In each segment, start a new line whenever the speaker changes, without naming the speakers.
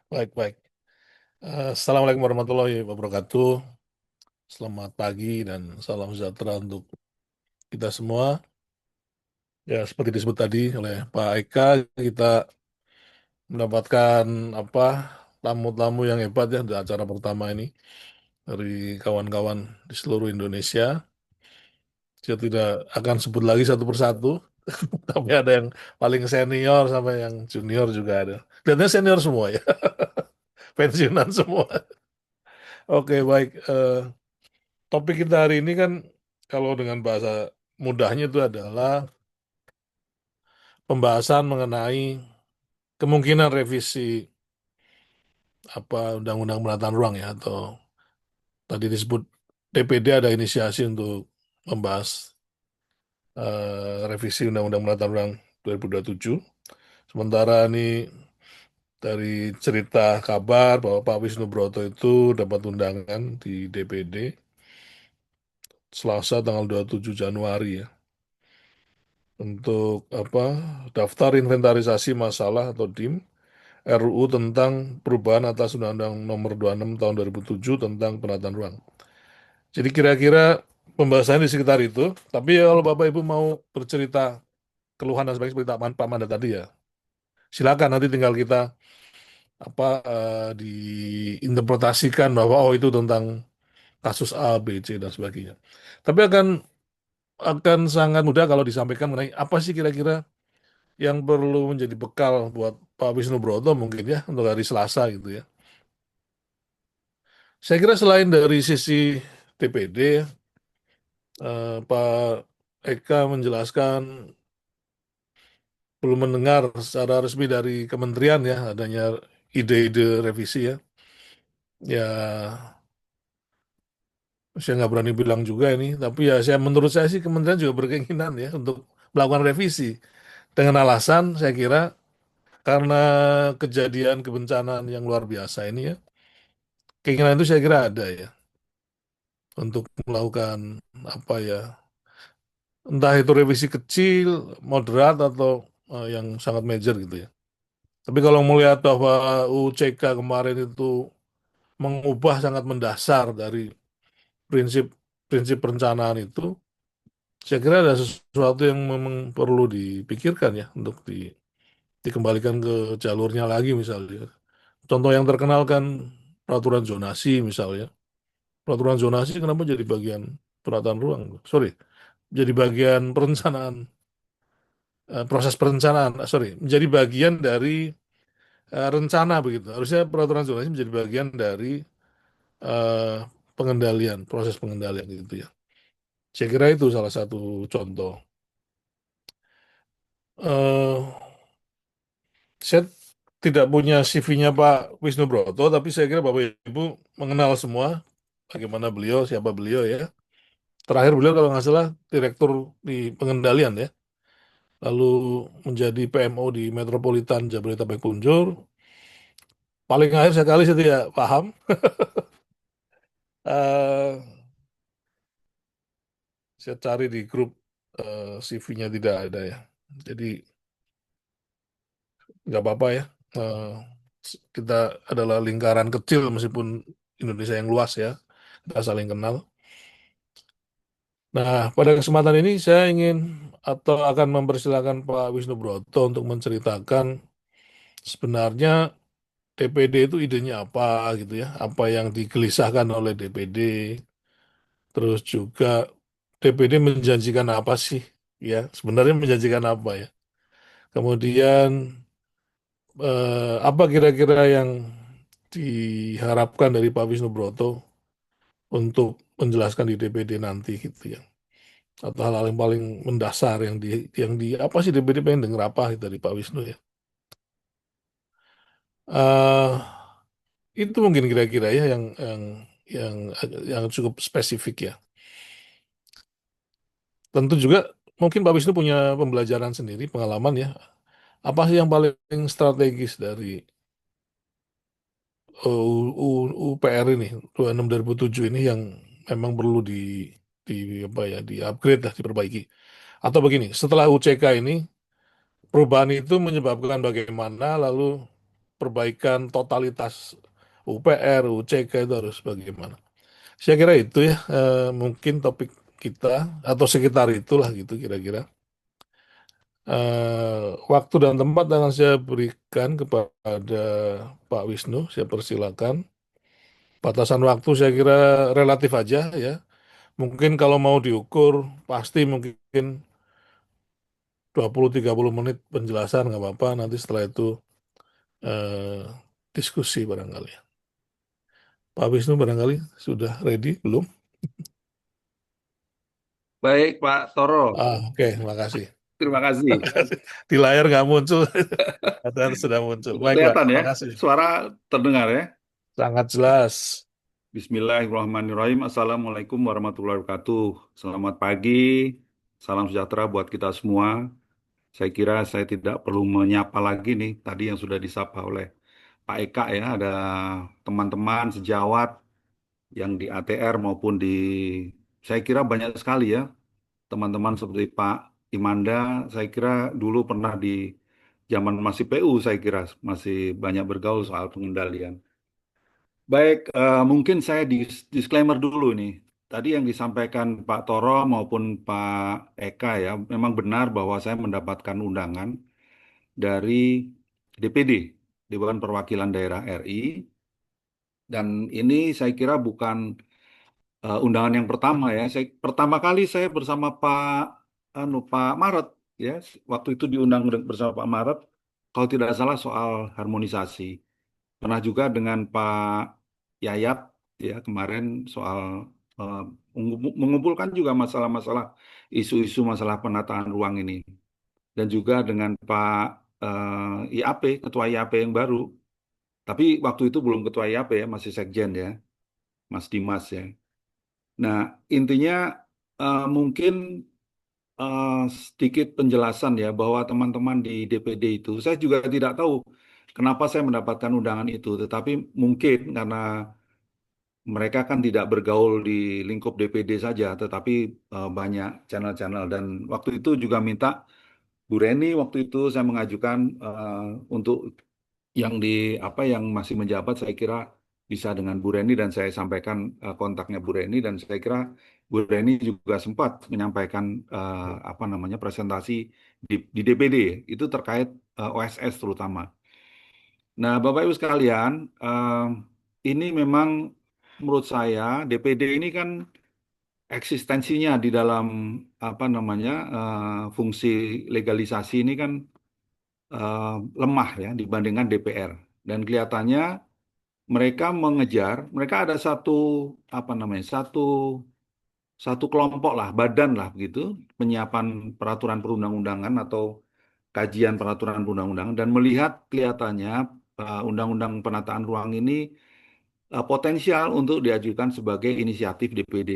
Baik, baik. Assalamualaikum warahmatullahi wabarakatuh. Selamat pagi dan salam sejahtera untuk kita semua. Ya, seperti disebut tadi oleh Pak Eka, kita mendapatkan apa tamu-tamu yang hebat ya di acara pertama ini dari kawan-kawan di seluruh Indonesia. Saya tidak akan sebut lagi satu persatu, tapi ada yang paling senior sampai yang junior juga ada. Kelihatannya senior semua ya, pensiunan semua. Oke, baik. Topik kita hari ini kan kalau dengan bahasa mudahnya itu adalah pembahasan mengenai kemungkinan revisi Undang-Undang Penataan Ruang ya atau tadi disebut DPD ada inisiasi untuk membahas revisi Undang-Undang Penataan Ruang 2027. Sementara ini dari cerita kabar bahwa Pak Wisnu Broto itu dapat undangan di DPD Selasa tanggal 27 Januari ya untuk daftar inventarisasi masalah atau DIM RUU tentang perubahan atas Undang-Undang Nomor 26 Tahun 2007 tentang penataan ruang. Jadi kira-kira pembahasannya di sekitar itu. Tapi ya kalau Bapak Ibu mau bercerita keluhan dan sebagainya seperti Pak Manda tadi ya, silakan nanti tinggal kita diinterpretasikan bahwa oh itu tentang kasus A, B, C dan sebagainya. Tapi akan sangat mudah kalau disampaikan mengenai apa sih kira-kira yang perlu menjadi bekal buat Pak Wisnu Broto mungkin ya untuk hari Selasa gitu ya. Saya kira selain dari sisi TPD, Pak Eka menjelaskan belum mendengar secara resmi dari kementerian ya adanya ide-ide revisi ya. Ya, saya nggak berani bilang juga ini, tapi ya menurut saya sih kementerian juga berkeinginan ya untuk melakukan revisi dengan alasan saya kira karena kejadian kebencanaan yang luar biasa ini ya, keinginan itu saya kira ada ya untuk melakukan apa ya entah itu revisi kecil, moderat atau yang sangat major gitu ya. Tapi kalau melihat bahwa UCK kemarin itu mengubah sangat mendasar dari prinsip-prinsip perencanaan itu, saya kira ada sesuatu yang memang perlu dipikirkan ya untuk dikembalikan ke jalurnya lagi misalnya. Contoh yang terkenal kan peraturan zonasi misalnya. Peraturan zonasi kenapa jadi bagian penataan ruang? Sorry, jadi bagian perencanaan proses perencanaan, sorry, menjadi bagian dari rencana begitu. Harusnya peraturan zonasi menjadi bagian dari eh, pengendalian, proses pengendalian gitu ya. Saya kira itu salah satu contoh. eh saya tidak punya CV-nya Pak Wisnu Broto, tapi saya kira Bapak Ibu mengenal semua bagaimana beliau, siapa beliau ya. Terakhir beliau kalau nggak salah direktur di pengendalian ya, lalu menjadi PMO di Metropolitan Jabodetabek Punjur. Paling akhir sekali saya tidak paham. eh saya cari di grup CV-nya tidak ada ya. Jadi nggak apa-apa ya. Eh, kita adalah lingkaran kecil meskipun Indonesia yang luas ya. Kita saling kenal. Nah, pada kesempatan ini saya ingin atau akan mempersilahkan Pak Wisnu Broto untuk menceritakan sebenarnya DPD itu idenya apa gitu ya. Apa yang digelisahkan oleh DPD. Terus juga DPD menjanjikan apa sih ya. Sebenarnya menjanjikan apa ya. Kemudian apa kira-kira yang diharapkan dari Pak Wisnu Broto untuk menjelaskan di DPD nanti gitu ya. Atau hal-hal yang paling mendasar yang di apa sih DPD pengen denger apa gitu dari Pak Wisnu ya. eh itu mungkin kira-kira ya yang yang cukup spesifik ya. Tentu juga mungkin Pak Wisnu punya pembelajaran sendiri, pengalaman ya. Apa sih yang paling strategis dari UPR ini 26 2007 ini yang memang perlu di apa ya di upgrade lah diperbaiki. Atau begini, setelah UCK ini perubahan itu menyebabkan bagaimana lalu perbaikan totalitas UPR, UCK itu harus bagaimana. Saya kira itu ya, mungkin topik kita atau sekitar itulah gitu kira-kira. Waktu dan tempat akan saya berikan kepada Pak Wisnu, saya persilakan. Batasan waktu saya kira relatif aja ya. Mungkin kalau mau diukur pasti mungkin 20-30 menit penjelasan nggak apa-apa. Nanti setelah itu eh, diskusi barangkali. Pak Wisnu barangkali sudah ready belum?
Baik, Pak Toro.
Oke, makasih.
Terima kasih.
Di layar nggak muncul, padahal sudah muncul. Baik, Pak.
Kelihatan ya,
Makasih.
suara terdengar ya.
Sangat jelas.
Bismillahirrahmanirrahim. Assalamualaikum warahmatullahi wabarakatuh. Selamat pagi, salam sejahtera buat kita semua. Saya kira saya tidak perlu menyapa lagi nih, tadi yang sudah disapa oleh Pak Eka ya, ada teman-teman sejawat yang di ATR maupun saya kira banyak sekali ya, teman-teman seperti Pak Imanda, saya kira dulu pernah di zaman masih PU, saya kira masih banyak bergaul soal pengendalian. Baik, mungkin saya disclaimer dulu nih. Tadi yang disampaikan Pak Toro maupun Pak Eka ya, memang benar bahwa saya mendapatkan undangan dari DPD, Dewan Perwakilan Daerah RI, dan ini saya kira bukan undangan yang pertama ya. Pertama kali saya bersama Pak Maret ya, waktu itu diundang bersama Pak Maret, kalau tidak salah soal harmonisasi. Pernah juga dengan Pak Yayat ya kemarin soal eh, mengumpulkan juga masalah-masalah isu-isu masalah penataan ruang ini. Dan juga dengan Pak IAP, Ketua IAP yang baru. Tapi waktu itu belum Ketua IAP ya, masih Sekjen ya, Mas Dimas ya. Nah, intinya mungkin sedikit penjelasan ya bahwa teman-teman di DPD itu, saya juga tidak tahu kenapa saya mendapatkan undangan itu, tetapi mungkin karena mereka kan tidak bergaul di lingkup DPD saja, tetapi banyak channel-channel dan waktu itu juga minta Bu Reni waktu itu saya mengajukan untuk yang di apa yang masih menjabat saya kira bisa dengan Bu Reni dan saya sampaikan kontaknya Bu Reni dan saya kira Bu Reni juga sempat menyampaikan apa namanya presentasi di DPD itu terkait OSS terutama. Nah, Bapak Ibu sekalian, ini memang menurut saya DPD ini kan eksistensinya di dalam apa namanya fungsi legalisasi ini kan eh, lemah ya dibandingkan DPR dan kelihatannya mereka ada satu apa namanya satu kelompok lah badan lah begitu penyiapan peraturan perundang-undangan atau kajian peraturan perundang-undangan dan melihat kelihatannya undang-undang penataan ruang ini potensial untuk diajukan sebagai inisiatif DPD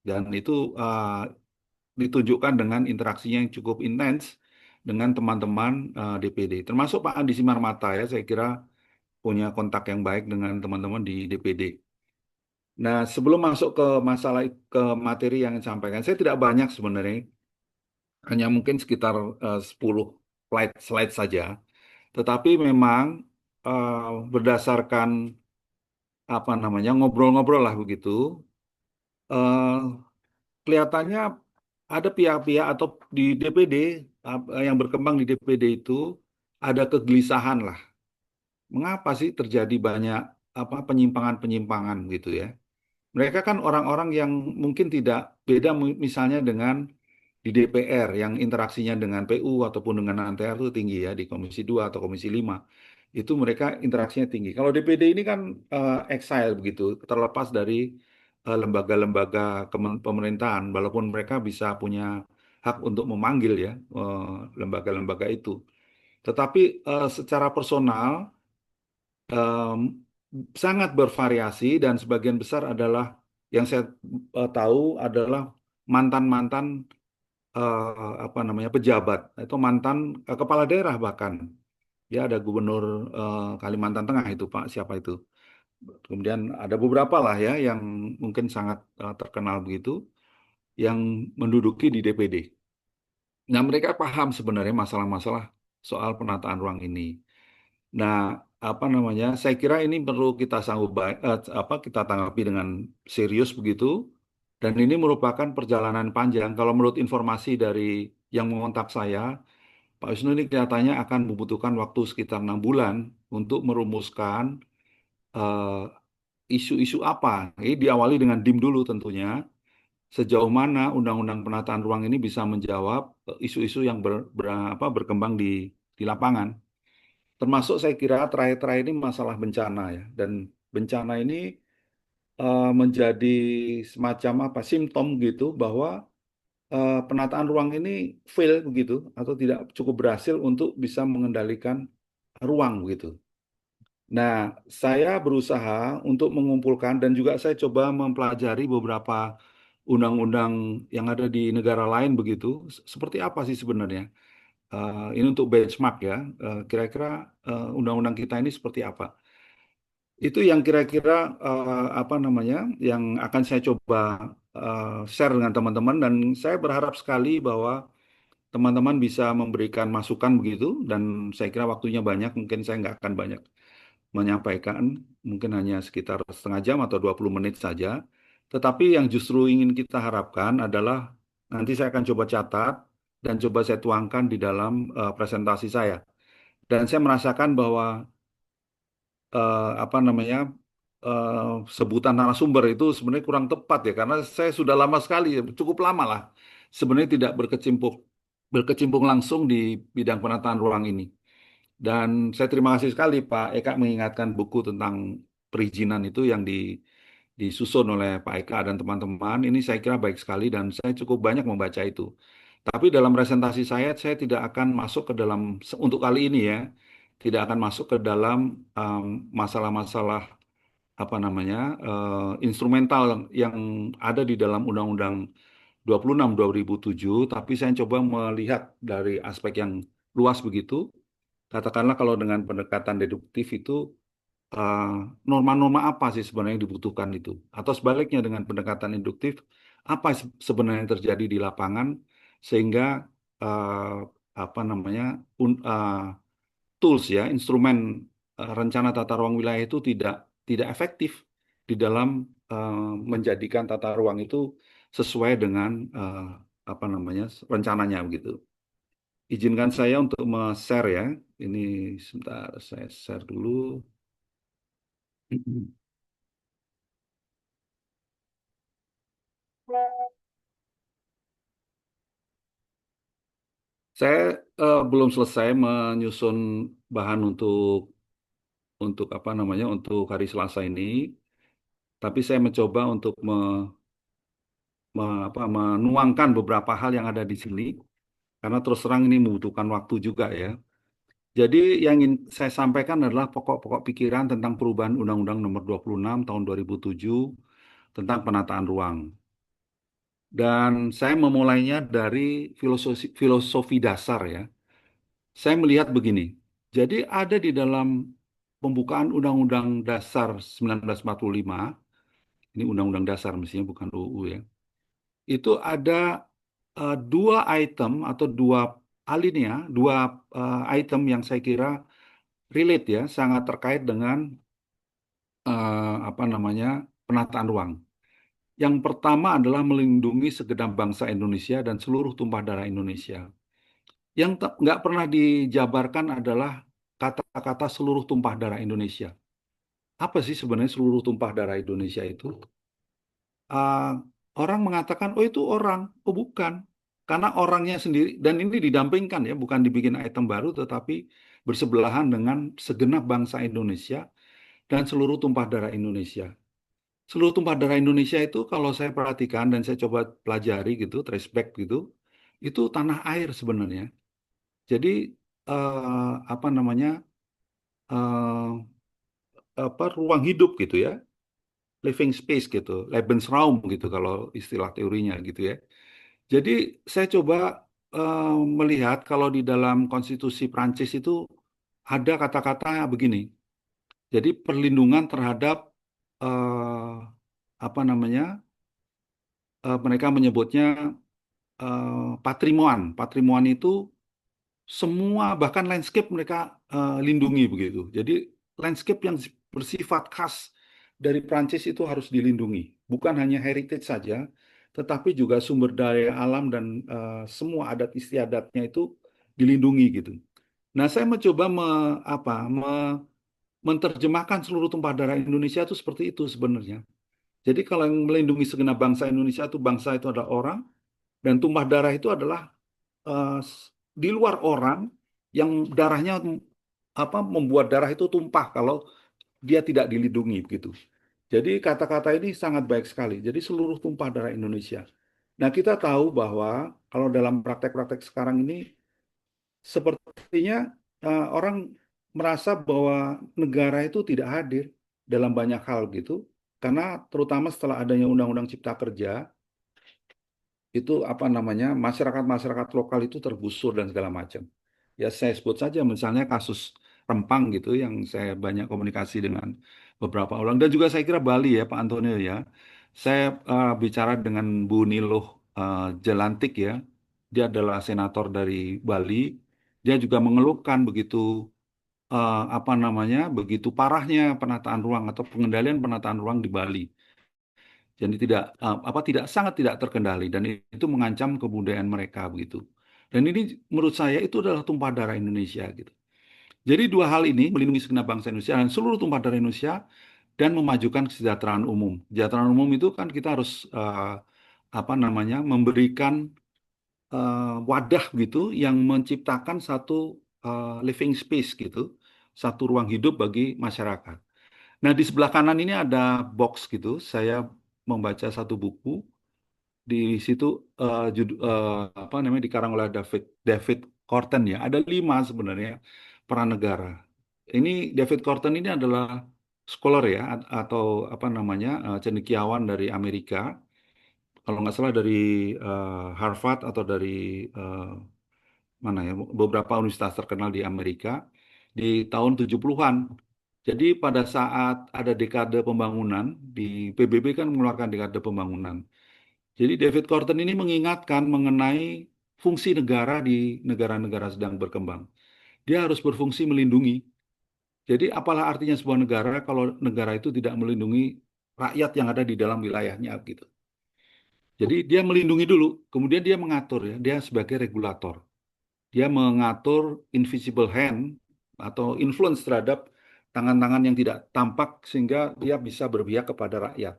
dan itu ditunjukkan dengan interaksinya yang cukup intens dengan teman-teman DPD termasuk Pak Andi Simarmata ya saya kira punya kontak yang baik dengan teman-teman di DPD. Nah, sebelum masuk ke masalah ke materi yang disampaikan, saya tidak banyak sebenarnya, hanya mungkin sekitar 10 slide saja. Tetapi memang berdasarkan apa namanya ngobrol-ngobrol lah begitu, eh, kelihatannya ada pihak-pihak atau di DPD yang berkembang di DPD itu ada kegelisahan lah. Mengapa sih terjadi banyak apa penyimpangan-penyimpangan gitu ya? Mereka kan orang-orang yang mungkin tidak beda misalnya dengan di DPR yang interaksinya dengan PU ataupun dengan ANTR itu tinggi ya di Komisi 2 atau Komisi 5. Itu mereka interaksinya tinggi. Kalau DPD ini kan exile begitu, terlepas dari lembaga-lembaga pemerintahan walaupun mereka bisa punya hak untuk memanggil ya lembaga-lembaga itu. Tetapi secara personal em, sangat bervariasi dan sebagian besar adalah yang saya tahu adalah mantan-mantan apa namanya pejabat atau mantan kepala daerah bahkan ya ada gubernur Kalimantan Tengah itu Pak siapa itu kemudian ada beberapa lah ya yang mungkin sangat terkenal begitu yang menduduki di DPD. Nah mereka paham sebenarnya masalah-masalah soal penataan ruang ini. Nah apa namanya? Saya kira ini perlu kita kita tanggapi dengan serius begitu. Dan ini merupakan perjalanan panjang. Kalau menurut informasi dari yang mengontak saya, Pak Wisnu ini kelihatannya akan membutuhkan waktu sekitar 6 bulan untuk merumuskan eh, isu-isu apa. Ini diawali dengan DIM dulu tentunya. Sejauh mana undang-undang penataan ruang ini bisa menjawab isu-isu yang berkembang di lapangan. Termasuk saya kira terakhir-terakhir ini masalah bencana ya. Dan bencana ini menjadi semacam apa simptom gitu bahwa penataan ruang ini fail begitu atau tidak cukup berhasil untuk bisa mengendalikan ruang begitu. Nah, saya berusaha untuk mengumpulkan dan juga saya coba mempelajari beberapa undang-undang yang ada di negara lain begitu. Seperti apa sih sebenarnya? Ini untuk benchmark ya. Kira-kira undang-undang kita ini seperti apa? Itu yang kira-kira apa namanya, yang akan saya coba share dengan teman-teman dan saya berharap sekali bahwa teman-teman bisa memberikan masukan begitu dan saya kira waktunya banyak, mungkin saya nggak akan banyak menyampaikan, mungkin hanya sekitar setengah jam atau 20 menit saja. Tetapi yang justru ingin kita harapkan adalah nanti saya akan coba catat dan coba saya tuangkan di dalam presentasi saya. Dan saya merasakan bahwa apa namanya eh, sebutan narasumber itu sebenarnya kurang tepat ya karena saya sudah lama sekali, cukup lama lah sebenarnya tidak berkecimpung langsung di bidang penataan ruang ini. Dan saya terima kasih sekali Pak Eka mengingatkan buku tentang perizinan itu yang disusun oleh Pak Eka dan teman-teman. Ini saya kira baik sekali dan saya cukup banyak membaca itu. Tapi dalam presentasi saya tidak akan masuk ke dalam, untuk kali ini ya, tidak akan masuk ke dalam masalah-masalah apa namanya instrumental yang ada di dalam Undang-Undang 26 2007, tapi saya coba melihat dari aspek yang luas begitu. Katakanlah kalau dengan pendekatan deduktif itu eh, norma-norma apa sih sebenarnya yang dibutuhkan itu? Atau sebaliknya dengan pendekatan induktif, apa sebenarnya yang terjadi di lapangan sehingga eh, apa namanya tools ya, instrumen rencana tata ruang wilayah itu tidak efektif di dalam eh, menjadikan tata ruang itu sesuai dengan apa namanya rencananya begitu. Izinkan saya untuk share ya. Ini sebentar saya share dulu. Saya belum selesai menyusun bahan untuk apa namanya untuk hari Selasa ini, tapi saya mencoba untuk menuangkan beberapa hal yang ada di sini karena terus terang ini membutuhkan waktu juga ya. Jadi yang ingin saya sampaikan adalah pokok-pokok pikiran tentang perubahan Undang-Undang Nomor 26 Tahun 2007 tentang penataan ruang. Dan saya memulainya dari filosofi dasar ya. Saya melihat begini. Jadi ada di dalam pembukaan Undang-Undang Dasar 1945, ini Undang-Undang Dasar mestinya bukan UU ya. Itu ada dua item atau dua alinea, dua item yang saya kira relate ya, sangat terkait dengan apa namanya penataan ruang. Yang pertama adalah melindungi segenap bangsa Indonesia dan seluruh tumpah darah Indonesia. Yang nggak pernah dijabarkan adalah kata-kata seluruh tumpah darah Indonesia. Apa sih sebenarnya seluruh tumpah darah Indonesia itu? Ah, orang mengatakan, oh itu orang, oh bukan. Karena orangnya sendiri, dan ini didampingkan ya, bukan dibikin item baru, tetapi bersebelahan dengan segenap bangsa Indonesia dan seluruh tumpah darah Indonesia. Seluruh tumpah darah Indonesia itu kalau saya perhatikan dan saya coba pelajari gitu, trace back gitu, itu tanah air sebenarnya. Jadi apa namanya eh, apa ruang hidup gitu ya, living space gitu, Lebensraum gitu kalau istilah teorinya gitu ya. Jadi saya coba melihat kalau di dalam konstitusi Prancis itu ada kata-kata begini. Jadi perlindungan terhadap eh, apa namanya mereka menyebutnya patrimoine. Patrimoine itu semua bahkan landscape mereka lindungi begitu. Jadi landscape yang bersifat khas dari Prancis itu harus dilindungi. Bukan hanya heritage saja, tetapi juga sumber daya alam dan semua adat istiadatnya itu dilindungi gitu. Nah, saya mencoba menerjemahkan seluruh tumpah darah Indonesia itu seperti itu sebenarnya. Jadi kalau yang melindungi segenap bangsa Indonesia itu bangsa itu adalah orang, dan tumpah darah itu adalah di luar orang yang darahnya membuat darah itu tumpah kalau dia tidak dilindungi begitu. Jadi kata-kata ini sangat baik sekali. Jadi seluruh tumpah darah Indonesia. Nah, kita tahu bahwa kalau dalam praktek-praktek sekarang ini sepertinya orang merasa bahwa negara itu tidak hadir dalam banyak hal gitu. Karena terutama setelah adanya Undang-Undang Cipta Kerja, itu masyarakat-masyarakat lokal itu tergusur dan segala macam. Ya saya sebut saja misalnya kasus Rempang gitu yang saya banyak komunikasi dengan beberapa orang dan juga saya kira Bali ya Pak Antonio ya. Saya bicara dengan Bu Niluh Jelantik ya. Dia adalah senator dari Bali. Dia juga mengeluhkan begitu parahnya penataan ruang atau pengendalian penataan ruang di Bali. Jadi tidak sangat tidak terkendali dan itu mengancam kebudayaan mereka begitu. Dan ini menurut saya itu adalah tumpah darah Indonesia gitu. Jadi dua hal ini melindungi segenap bangsa Indonesia dan seluruh tumpah darah Indonesia dan memajukan kesejahteraan umum. Kesejahteraan umum itu kan kita harus memberikan wadah gitu yang menciptakan satu living space gitu, satu ruang hidup bagi masyarakat. Nah, di sebelah kanan ini ada box gitu. Saya membaca satu buku di situ dikarang oleh David David Corten ya. Ada 5 sebenarnya peran negara. Ini David Corten ini adalah scholar ya atau cendekiawan dari Amerika. Kalau nggak salah dari Harvard atau dari eh, mana ya beberapa universitas terkenal di Amerika di tahun 70-an. Jadi pada saat ada dekade pembangunan di PBB kan mengeluarkan dekade pembangunan. Jadi David Corten ini mengingatkan mengenai fungsi negara di negara-negara sedang berkembang. Dia harus berfungsi melindungi. Jadi apalah artinya sebuah negara kalau negara itu tidak melindungi rakyat yang ada di dalam wilayahnya gitu. Jadi dia melindungi dulu, kemudian dia mengatur ya, dia sebagai regulator. Dia mengatur invisible hand atau influence terhadap tangan-tangan yang tidak tampak sehingga dia bisa berpihak kepada rakyat.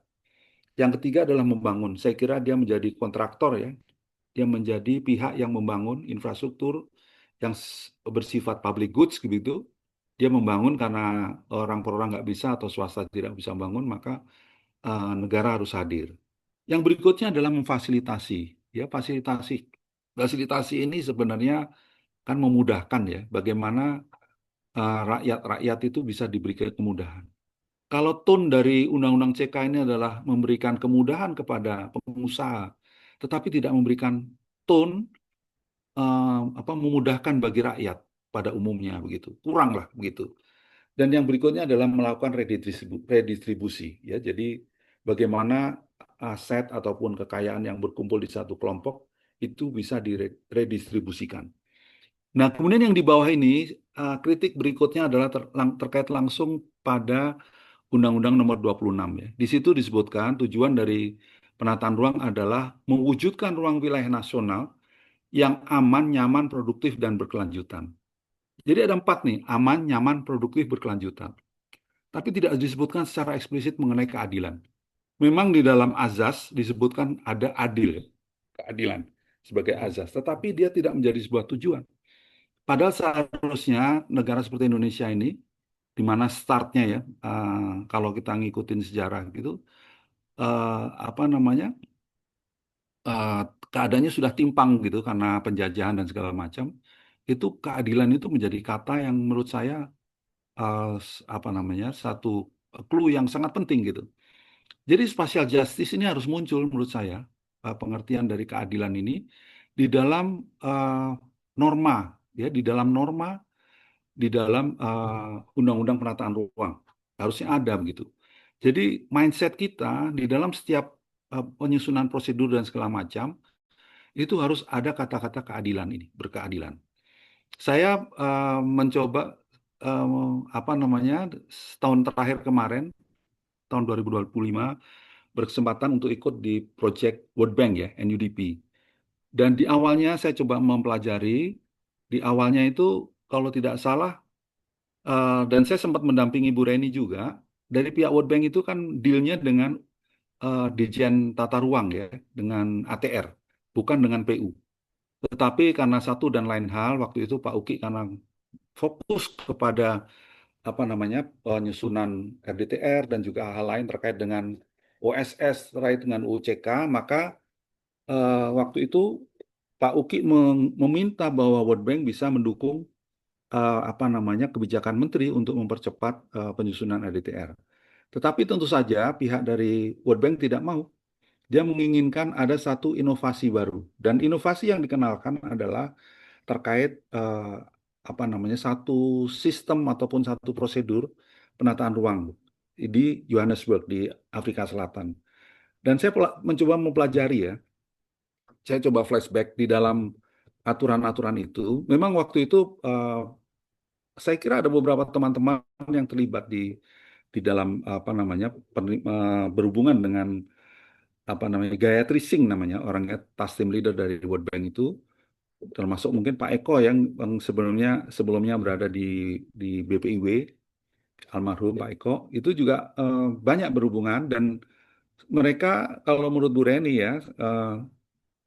Yang ketiga adalah membangun. Saya kira dia menjadi kontraktor ya. Dia menjadi pihak yang membangun infrastruktur yang bersifat public goods gitu. Dia membangun karena orang per orang nggak bisa atau swasta tidak bisa membangun, maka negara harus hadir. Yang berikutnya adalah memfasilitasi. Ya, fasilitasi. Fasilitasi ini sebenarnya kan memudahkan ya, bagaimana rakyat-rakyat itu bisa diberi kemudahan. Kalau tone dari Undang-Undang CK ini adalah memberikan kemudahan kepada pengusaha, tetapi tidak memberikan tone memudahkan bagi rakyat pada umumnya begitu, kuranglah begitu. Dan yang berikutnya adalah melakukan redistribusi, ya. Jadi bagaimana aset ataupun kekayaan yang berkumpul di satu kelompok itu bisa diredistribusikan. Nah, kemudian yang di bawah ini, kritik berikutnya adalah terkait langsung pada Undang-Undang Nomor 26 ya. Di situ disebutkan tujuan dari penataan ruang adalah mewujudkan ruang wilayah nasional yang aman, nyaman, produktif, dan berkelanjutan. Jadi ada 4 nih, aman, nyaman, produktif, berkelanjutan. Tapi tidak disebutkan secara eksplisit mengenai keadilan. Memang di dalam azas disebutkan ada adil, keadilan sebagai azas. Tetapi dia tidak menjadi sebuah tujuan. Padahal seharusnya negara seperti Indonesia ini, di mana startnya ya, kalau kita ngikutin sejarah gitu, eh, apa namanya, eh, keadaannya sudah timpang gitu karena penjajahan dan segala macam. Itu keadilan itu menjadi kata yang menurut saya satu clue yang sangat penting gitu. Jadi spatial justice ini harus muncul menurut saya pengertian dari keadilan ini di dalam eh, norma ya di dalam norma di dalam undang-undang penataan ruang harusnya ada begitu. Jadi mindset kita di dalam setiap penyusunan prosedur dan segala macam itu harus ada kata-kata keadilan ini berkeadilan. Saya mencoba apa namanya setahun terakhir kemarin tahun 2025 berkesempatan untuk ikut di project World Bank ya, NUDP. Dan di awalnya saya coba mempelajari, di awalnya itu kalau tidak salah, dan saya sempat mendampingi Bu Reni juga, dari pihak World Bank itu kan dealnya dengan Dirjen Tata Ruang ya, dengan ATR, bukan dengan PU. Tetapi karena satu dan lain hal, waktu itu Pak Uki karena fokus kepada apa namanya penyusunan RDTR dan juga hal lain terkait dengan OSS terkait dengan UCK, maka waktu itu Pak Uki meminta bahwa World Bank bisa mendukung apa namanya kebijakan menteri untuk mempercepat penyusunan RDTR. Tetapi tentu saja pihak dari World Bank tidak mau. Dia menginginkan ada satu inovasi baru dan inovasi yang dikenalkan adalah terkait apa namanya satu sistem ataupun satu prosedur penataan ruang di Johannesburg di Afrika Selatan. Dan saya mencoba mempelajari ya, saya coba flashback di dalam aturan-aturan itu. Memang waktu itu saya kira ada beberapa teman-teman yang terlibat di dalam apa namanya berhubungan dengan apa namanya Gayatri Singh namanya orangnya task team leader dari World Bank itu, termasuk mungkin Pak Eko yang sebelumnya berada di BPIW, almarhum Pak Eko itu juga banyak berhubungan. Dan mereka kalau menurut Bu Reni ya,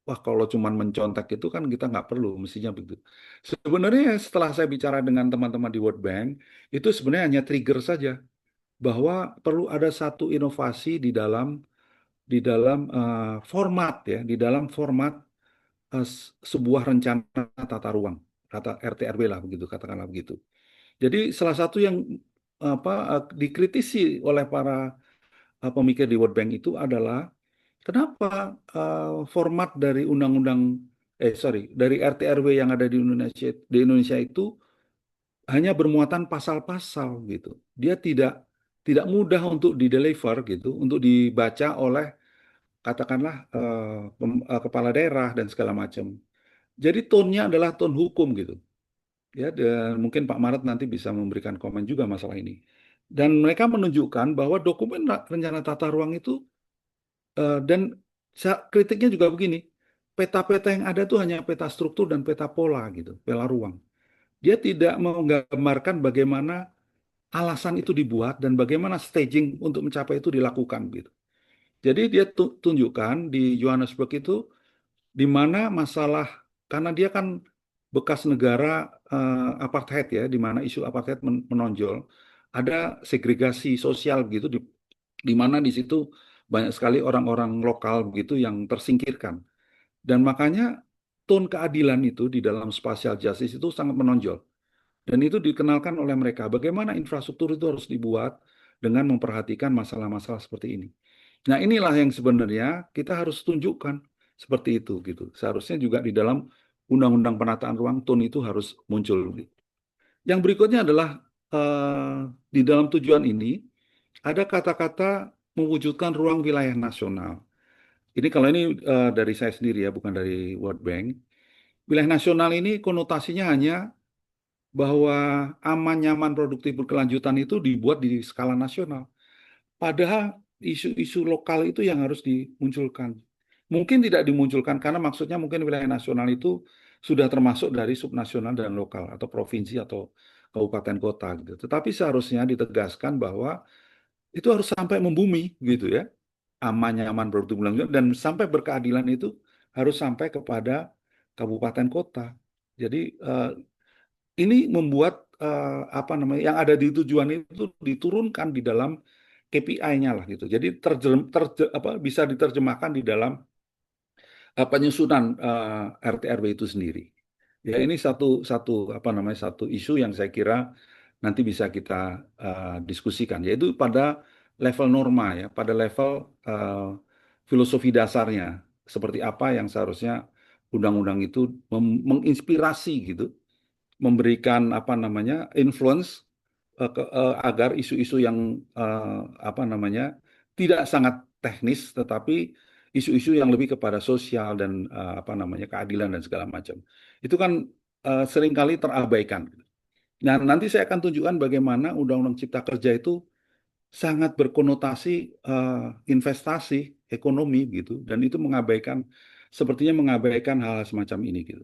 wah kalau cuman mencontek itu kan kita nggak perlu mestinya begitu. Sebenarnya setelah saya bicara dengan teman-teman di World Bank itu sebenarnya hanya trigger saja bahwa perlu ada satu inovasi di dalam format ya, di dalam format sebuah rencana tata ruang, kata RTRW lah begitu, katakanlah begitu. Jadi salah satu yang apa dikritisi oleh para pemikir di World Bank itu adalah kenapa format dari dari RTRW yang ada di Indonesia itu hanya bermuatan pasal-pasal gitu. Dia tidak mudah untuk dideliver gitu, untuk dibaca oleh katakanlah kepala daerah dan segala macam. Jadi tone-nya adalah tone hukum gitu. Ya, dan mungkin Pak Maret nanti bisa memberikan komen juga masalah ini. Dan mereka menunjukkan bahwa dokumen rencana tata ruang itu dan kritiknya juga begini, peta-peta yang ada tuh hanya peta struktur dan peta pola gitu, peta ruang. Dia tidak menggambarkan bagaimana alasan itu dibuat dan bagaimana staging untuk mencapai itu dilakukan gitu. Jadi dia tunjukkan di Johannesburg itu di mana masalah karena dia kan bekas negara apartheid ya, di mana isu apartheid menonjol, ada segregasi sosial begitu di mana di situ banyak sekali orang-orang lokal begitu yang tersingkirkan. Dan makanya tone keadilan itu di dalam spatial justice itu sangat menonjol. Dan itu dikenalkan oleh mereka bagaimana infrastruktur itu harus dibuat dengan memperhatikan masalah-masalah seperti ini. Nah, inilah yang sebenarnya kita harus tunjukkan seperti itu gitu. Seharusnya juga di dalam Undang-Undang Penataan Ruang tone itu harus muncul. Yang berikutnya adalah di dalam tujuan ini ada kata-kata mewujudkan ruang wilayah nasional. Ini kalau ini dari saya sendiri ya, bukan dari World Bank. Wilayah nasional ini konotasinya hanya bahwa aman, nyaman, produktif, berkelanjutan itu dibuat di skala nasional. Padahal isu-isu lokal itu yang harus dimunculkan. Mungkin tidak dimunculkan karena maksudnya mungkin wilayah nasional itu sudah termasuk dari subnasional dan lokal atau provinsi atau kabupaten kota gitu. Tetapi seharusnya ditegaskan bahwa itu harus sampai membumi gitu ya. Aman, nyaman, produktif, berkelanjutan dan sampai berkeadilan itu harus sampai kepada kabupaten kota. Jadi ini membuat apa namanya yang ada di tujuan itu diturunkan di dalam KPI-nya lah gitu. Jadi bisa diterjemahkan di dalam penyusunan RT RW itu sendiri. Ya ini satu satu apa namanya satu isu yang saya kira nanti bisa kita diskusikan, yaitu pada level norma ya, pada level uh, filosofi dasarnya seperti apa yang seharusnya undang-undang itu menginspirasi gitu, memberikan apa namanya influence agar isu-isu yang apa namanya tidak sangat teknis tetapi isu-isu yang lebih kepada sosial dan apa namanya keadilan dan segala macam itu kan seringkali terabaikan. Nah, nanti saya akan tunjukkan bagaimana Undang-Undang Cipta Kerja itu sangat berkonotasi eh, investasi, ekonomi gitu, dan itu sepertinya mengabaikan hal semacam ini gitu.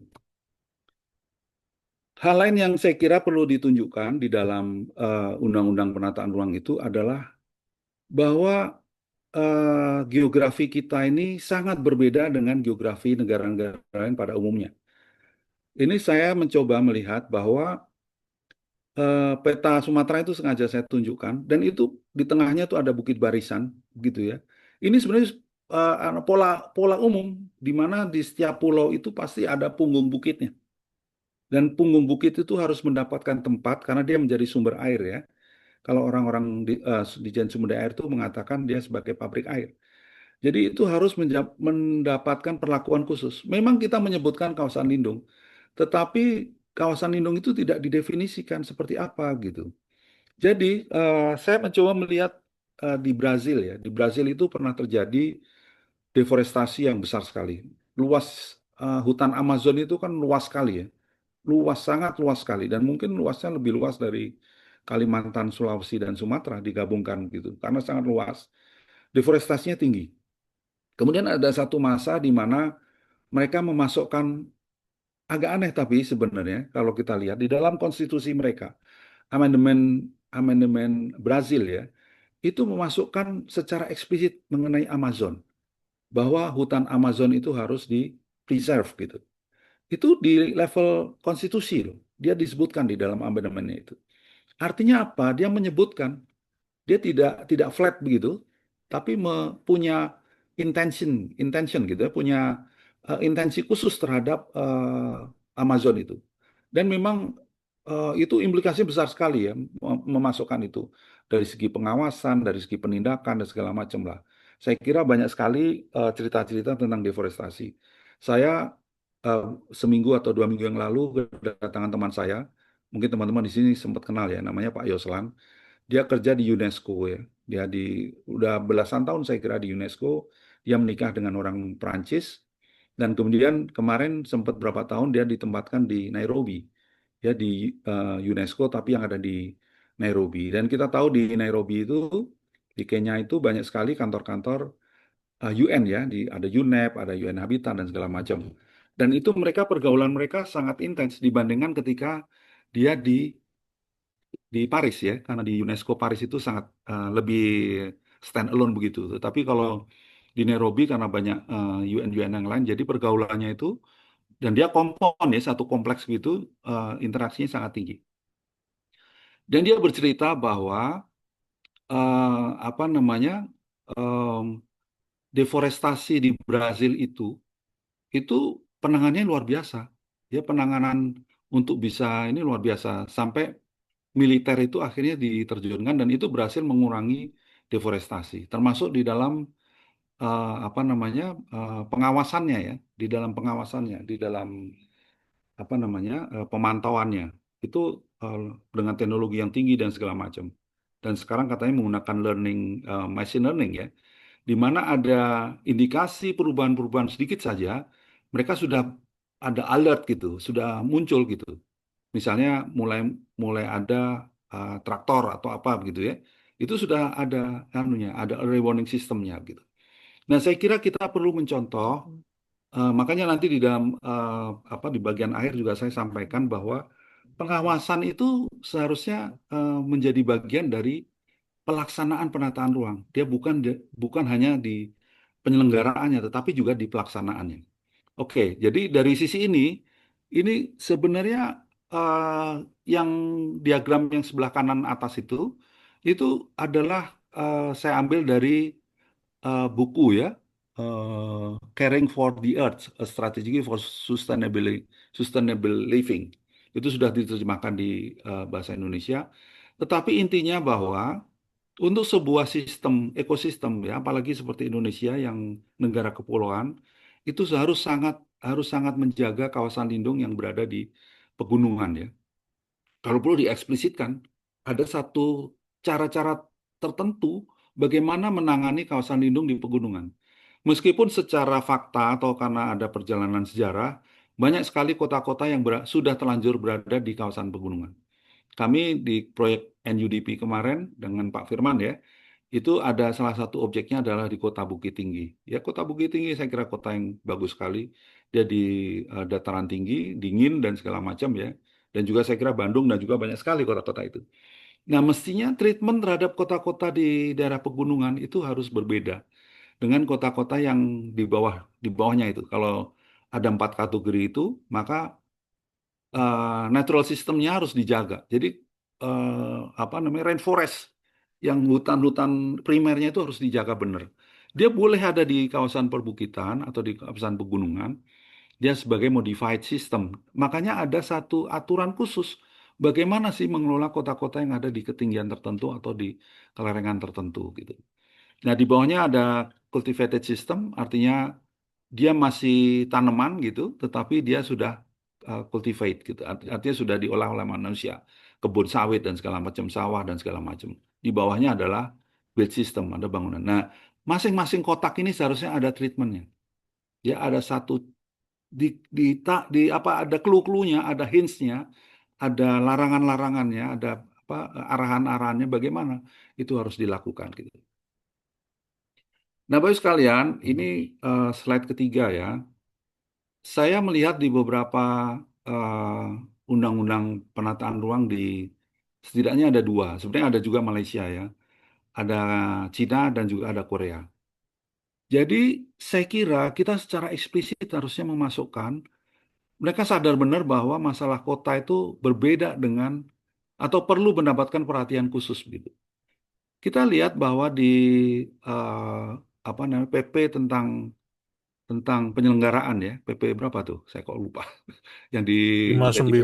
Hal lain yang saya kira perlu ditunjukkan di dalam Undang-Undang Penataan Ruang itu adalah bahwa geografi kita ini sangat berbeda dengan geografi negara-negara lain pada umumnya. Ini saya mencoba melihat bahwa peta Sumatera itu sengaja saya tunjukkan, dan itu di tengahnya tuh ada Bukit Barisan, gitu ya. Ini sebenarnya pola pola umum di mana di setiap pulau itu pasti ada punggung bukitnya, dan punggung bukit itu harus mendapatkan tempat karena dia menjadi sumber air ya. Kalau orang-orang di Jen Sumber Daya Air itu mengatakan dia sebagai pabrik air. Jadi itu harus mendapatkan perlakuan khusus. Memang kita menyebutkan kawasan lindung, tetapi kawasan lindung itu tidak didefinisikan seperti apa gitu. Jadi saya mencoba melihat di Brazil ya. Di Brazil itu pernah terjadi deforestasi yang besar sekali. Luas hutan Amazon itu kan luas sekali ya. Luas, sangat luas sekali. Dan mungkin luasnya lebih luas dari Kalimantan, Sulawesi, dan Sumatera digabungkan gitu. Karena sangat luas. Deforestasinya tinggi. Kemudian ada satu masa di mana mereka memasukkan, agak aneh tapi sebenarnya kalau kita lihat di dalam konstitusi mereka, amandemen amandemen Brazil ya, itu memasukkan secara eksplisit mengenai Amazon, bahwa hutan Amazon itu harus di preserve gitu. Itu di level konstitusi loh. Dia disebutkan di dalam amandemennya itu. Artinya apa? Dia menyebutkan, dia tidak flat begitu, tapi punya intention gitu ya, punya intensi khusus terhadap Amazon itu. Dan memang itu implikasinya besar sekali ya, memasukkan itu dari segi pengawasan, dari segi penindakan dan segala macam lah. Saya kira banyak sekali cerita-cerita tentang deforestasi. Saya eh, seminggu atau 2 minggu yang lalu kedatangan teman saya, mungkin teman-teman di sini sempat kenal ya, namanya Pak Yoslan. Dia kerja di UNESCO ya. Dia udah belasan tahun saya kira di UNESCO. Dia menikah dengan orang Perancis, dan kemudian kemarin sempat berapa tahun dia ditempatkan di Nairobi. Ya di UNESCO tapi yang ada di Nairobi. Dan kita tahu di Nairobi itu di Kenya itu banyak sekali kantor-kantor UN ya, ada UNEP, ada UN Habitat dan segala macam. Dan itu pergaulan mereka sangat intens dibandingkan ketika dia di Paris ya, karena di UNESCO Paris itu sangat lebih stand alone begitu. Tapi kalau di Nairobi karena banyak UN-UN yang lain, jadi pergaulannya itu, dan dia kompon ya, satu kompleks gitu, interaksinya sangat tinggi. Dan dia bercerita bahwa apa namanya em, deforestasi di Brazil itu penanganannya luar biasa. Dia penanganan untuk bisa ini luar biasa, sampai militer itu akhirnya diterjunkan dan itu berhasil mengurangi deforestasi, termasuk di dalam apa namanya pengawasannya ya, di dalam pengawasannya, di dalam apa namanya pemantauannya itu eh, dengan teknologi yang tinggi dan segala macam. Dan sekarang katanya menggunakan machine learning ya, di mana ada indikasi perubahan-perubahan sedikit saja, mereka sudah ada alert gitu, sudah muncul gitu. Misalnya mulai mulai ada traktor atau apa begitu ya, itu sudah ada anunya, ada early warning sistemnya gitu. Nah, saya kira kita perlu mencontoh, makanya nanti di dalam apa di bagian akhir juga saya sampaikan bahwa pengawasan itu seharusnya menjadi bagian dari pelaksanaan penataan ruang. Dia bukan hanya di penyelenggaraannya, tetapi juga di pelaksanaannya. Oke, jadi dari sisi ini sebenarnya eh, yang diagram yang sebelah kanan atas itu adalah saya ambil dari buku ya, Caring for the Earth, A Strategy for Sustainable Living. Itu sudah diterjemahkan di bahasa Indonesia. Tetapi intinya bahwa untuk sebuah ekosistem ya, apalagi seperti Indonesia yang negara kepulauan, itu harus sangat menjaga kawasan lindung yang berada di pegunungan ya. Kalau perlu dieksplisitkan, ada satu cara-cara tertentu bagaimana menangani kawasan lindung di pegunungan. Meskipun secara fakta atau karena ada perjalanan sejarah, banyak sekali kota-kota yang sudah terlanjur berada di kawasan pegunungan. Kami di proyek NUDP kemarin dengan Pak Firman ya, itu ada salah satu objeknya adalah di Kota Bukit Tinggi. Ya, Kota Bukit Tinggi saya kira kota yang bagus sekali. Dia di dataran tinggi, dingin dan segala macam ya. Dan juga saya kira Bandung dan juga banyak sekali kota-kota itu. Nah, mestinya treatment terhadap kota-kota di daerah pegunungan itu harus berbeda dengan kota-kota yang di bawahnya itu. Kalau ada 4 kategori itu, maka natural systemnya harus dijaga. Jadi apa namanya rainforest yang hutan-hutan primernya itu harus dijaga benar. Dia boleh ada di kawasan perbukitan atau di kawasan pegunungan, dia sebagai modified system. Makanya ada satu aturan khusus bagaimana sih mengelola kota-kota yang ada di ketinggian tertentu atau di kelerengan tertentu gitu. Nah, di bawahnya ada cultivated system, artinya dia masih tanaman gitu, tetapi dia sudah cultivate gitu. Artinya sudah diolah oleh manusia, kebun sawit dan segala macam sawah dan segala macam. Di bawahnya adalah build system, ada bangunan. Nah, masing-masing kotak ini seharusnya ada treatmentnya. Ya, ada satu di apa ada clue-cluenya, ada hints-nya, ada larangan-larangannya, ada apa arahan-arahannya bagaimana itu harus dilakukan gitu. Nah, Bapak sekalian, ini slide ketiga ya. Saya melihat di beberapa undang-undang penataan ruang di setidaknya ada dua. Sebenarnya ada juga Malaysia ya, ada Cina dan juga ada Korea. Jadi saya kira kita secara eksplisit harusnya memasukkan mereka sadar benar bahwa masalah kota itu berbeda dengan atau perlu mendapatkan perhatian khusus gitu. Kita lihat bahwa di eh, apa namanya PP tentang penyelenggaraan ya, PP berapa tuh? Saya kok lupa. Yang di kita di PP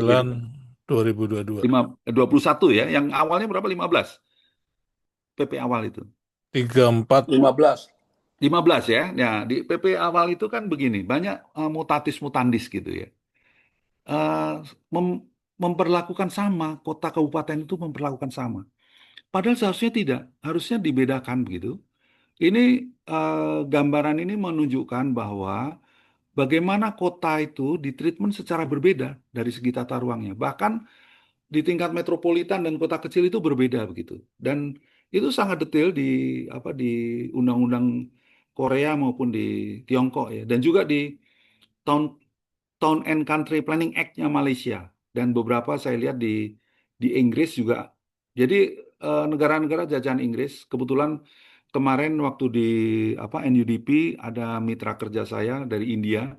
59 2022.
21 ya, yang awalnya berapa? 15 PP awal itu.
34 15.
15 ya. Ya, di PP awal itu kan begini, banyak mutatis mutandis gitu ya. Eh, mem- memperlakukan sama, kota kabupaten itu memperlakukan sama. Padahal seharusnya tidak, harusnya dibedakan begitu. Ini gambaran ini menunjukkan bahwa bagaimana kota itu ditreatment secara berbeda dari segi tata ruangnya. Bahkan di tingkat metropolitan dan kota kecil itu berbeda begitu. Dan itu sangat detail di apa di undang-undang Korea maupun di Tiongkok ya. Dan juga di Town Town and Country Planning Act-nya Malaysia dan beberapa saya lihat di Inggris juga. Jadi negara-negara jajahan Inggris kebetulan kemarin waktu di apa NUDP ada mitra kerja saya dari India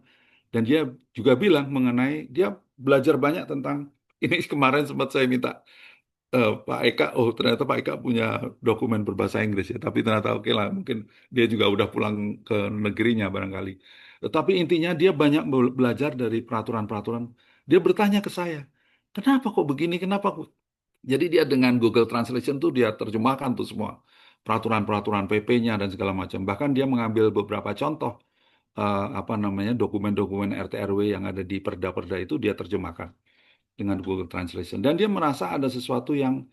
dan dia juga bilang mengenai dia belajar banyak tentang ini kemarin sempat saya minta Pak Eka, oh ternyata Pak Eka punya dokumen berbahasa Inggris ya, tapi ternyata oke lah, mungkin dia juga udah pulang ke negerinya barangkali. Tetapi intinya dia banyak belajar dari peraturan-peraturan. Dia bertanya ke saya, kenapa kok begini, kenapa kok? Jadi dia dengan Google Translation tuh dia terjemahkan tuh semua peraturan-peraturan PP-nya dan segala macam. Bahkan dia mengambil beberapa contoh apa namanya dokumen-dokumen RT RW yang ada di perda-perda itu dia terjemahkan dengan Google Translation. Dan dia merasa ada sesuatu yang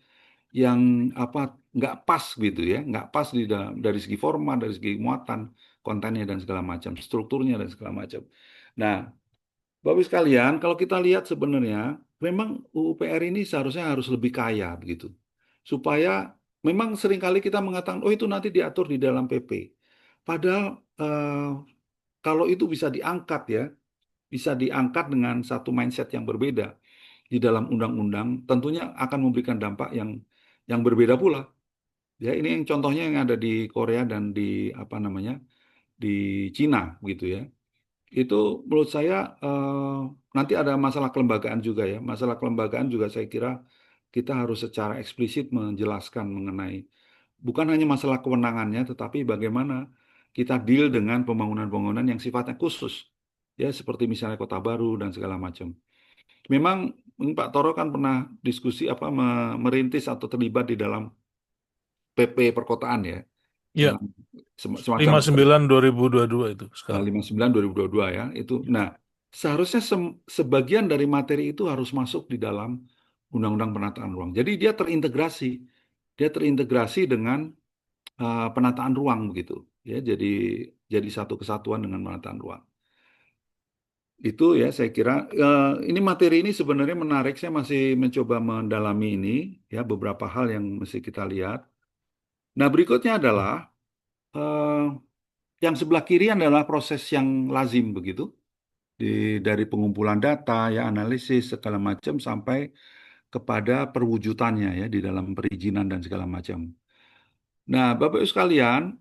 apa nggak pas gitu ya, nggak pas di dalam dari segi format, dari segi muatan, kontennya dan segala macam, strukturnya dan segala macam. Nah, Bapak sekalian, kalau kita lihat sebenarnya memang UU PR ini seharusnya harus lebih kaya begitu, supaya memang seringkali kita mengatakan oh itu nanti diatur di dalam PP. Padahal kalau itu bisa diangkat ya, bisa diangkat dengan satu mindset yang berbeda di dalam undang-undang, tentunya akan memberikan dampak yang berbeda pula. Ya, ini yang contohnya yang ada di Korea dan di apa namanya di Cina gitu ya. Itu menurut saya nanti ada masalah kelembagaan juga ya. Masalah kelembagaan juga saya kira kita harus secara eksplisit menjelaskan mengenai bukan hanya masalah kewenangannya, tetapi bagaimana kita deal dengan pembangunan-pembangunan yang sifatnya khusus. Ya, seperti misalnya Kota Baru dan segala macam. Memang Pak Toro kan pernah diskusi apa merintis atau terlibat di dalam PP perkotaan ya.
Ya,
Dalam semacam
59 2022 itu sekarang.
59 2022 ya. Itu nah, seharusnya sebagian dari materi itu harus masuk di dalam Undang-Undang Penataan Ruang. Jadi dia terintegrasi. Dia terintegrasi dengan penataan ruang begitu. Ya, jadi satu kesatuan dengan penataan ruang. Itu ya saya kira ini materi ini sebenarnya menarik. Saya masih mencoba mendalami ini ya beberapa hal yang mesti kita lihat. Nah, berikutnya adalah eh, yang sebelah kiri adalah proses yang lazim begitu di dari pengumpulan data ya analisis segala macam sampai kepada perwujudannya ya di dalam perizinan dan segala macam. Nah, Bapak Ibu sekalian,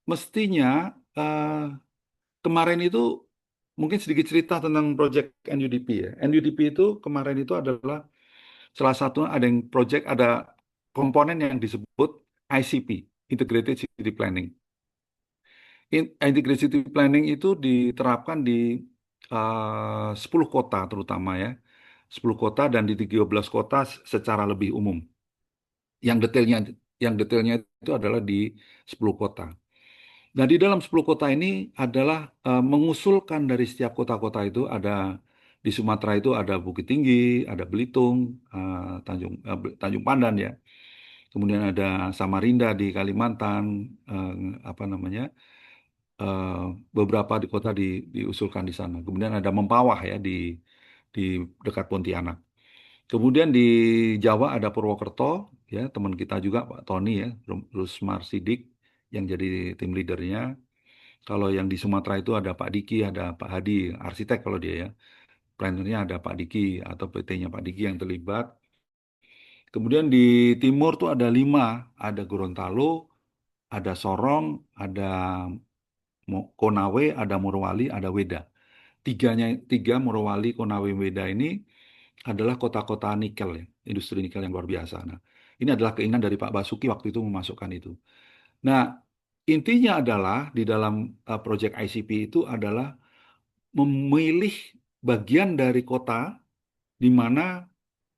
mestinya eh, kemarin itu mungkin sedikit cerita tentang project NUDP ya. NUDP itu kemarin itu adalah salah satu ada yang project ada komponen yang disebut ICP, Integrated City Planning. Integrated City Planning itu diterapkan di 10 kota terutama ya. 10 kota dan di 13 kota secara lebih umum. Yang detailnya yang detailnya itu adalah di 10 kota. Nah, di dalam 10 kota ini adalah mengusulkan dari setiap kota-kota itu ada di Sumatera itu ada Bukit Tinggi, ada Belitung, Tanjung Pandan ya. Kemudian ada Samarinda di Kalimantan, eh, apa namanya? eh, beberapa di kota diusulkan di sana. Kemudian ada Mempawah ya di dekat Pontianak. Kemudian di Jawa ada Purwokerto, ya teman kita juga Pak Tony ya, Rusmar Sidik yang jadi tim leadernya. Kalau yang di Sumatera itu ada Pak Diki, ada Pak Hadi, arsitek kalau dia ya. Plannernya ada Pak Diki atau PT-nya Pak Diki yang terlibat. Kemudian di timur tuh ada 5, ada Gorontalo, ada Sorong, ada Konawe, ada Morowali, ada Weda. Tiga Morowali, Konawe, Weda ini adalah kota-kota nikel ya, industri nikel yang luar biasa. Nah, ini adalah keinginan dari Pak Basuki waktu itu memasukkan itu. Nah, intinya adalah di dalam proyek ICP itu adalah memilih bagian dari kota di mana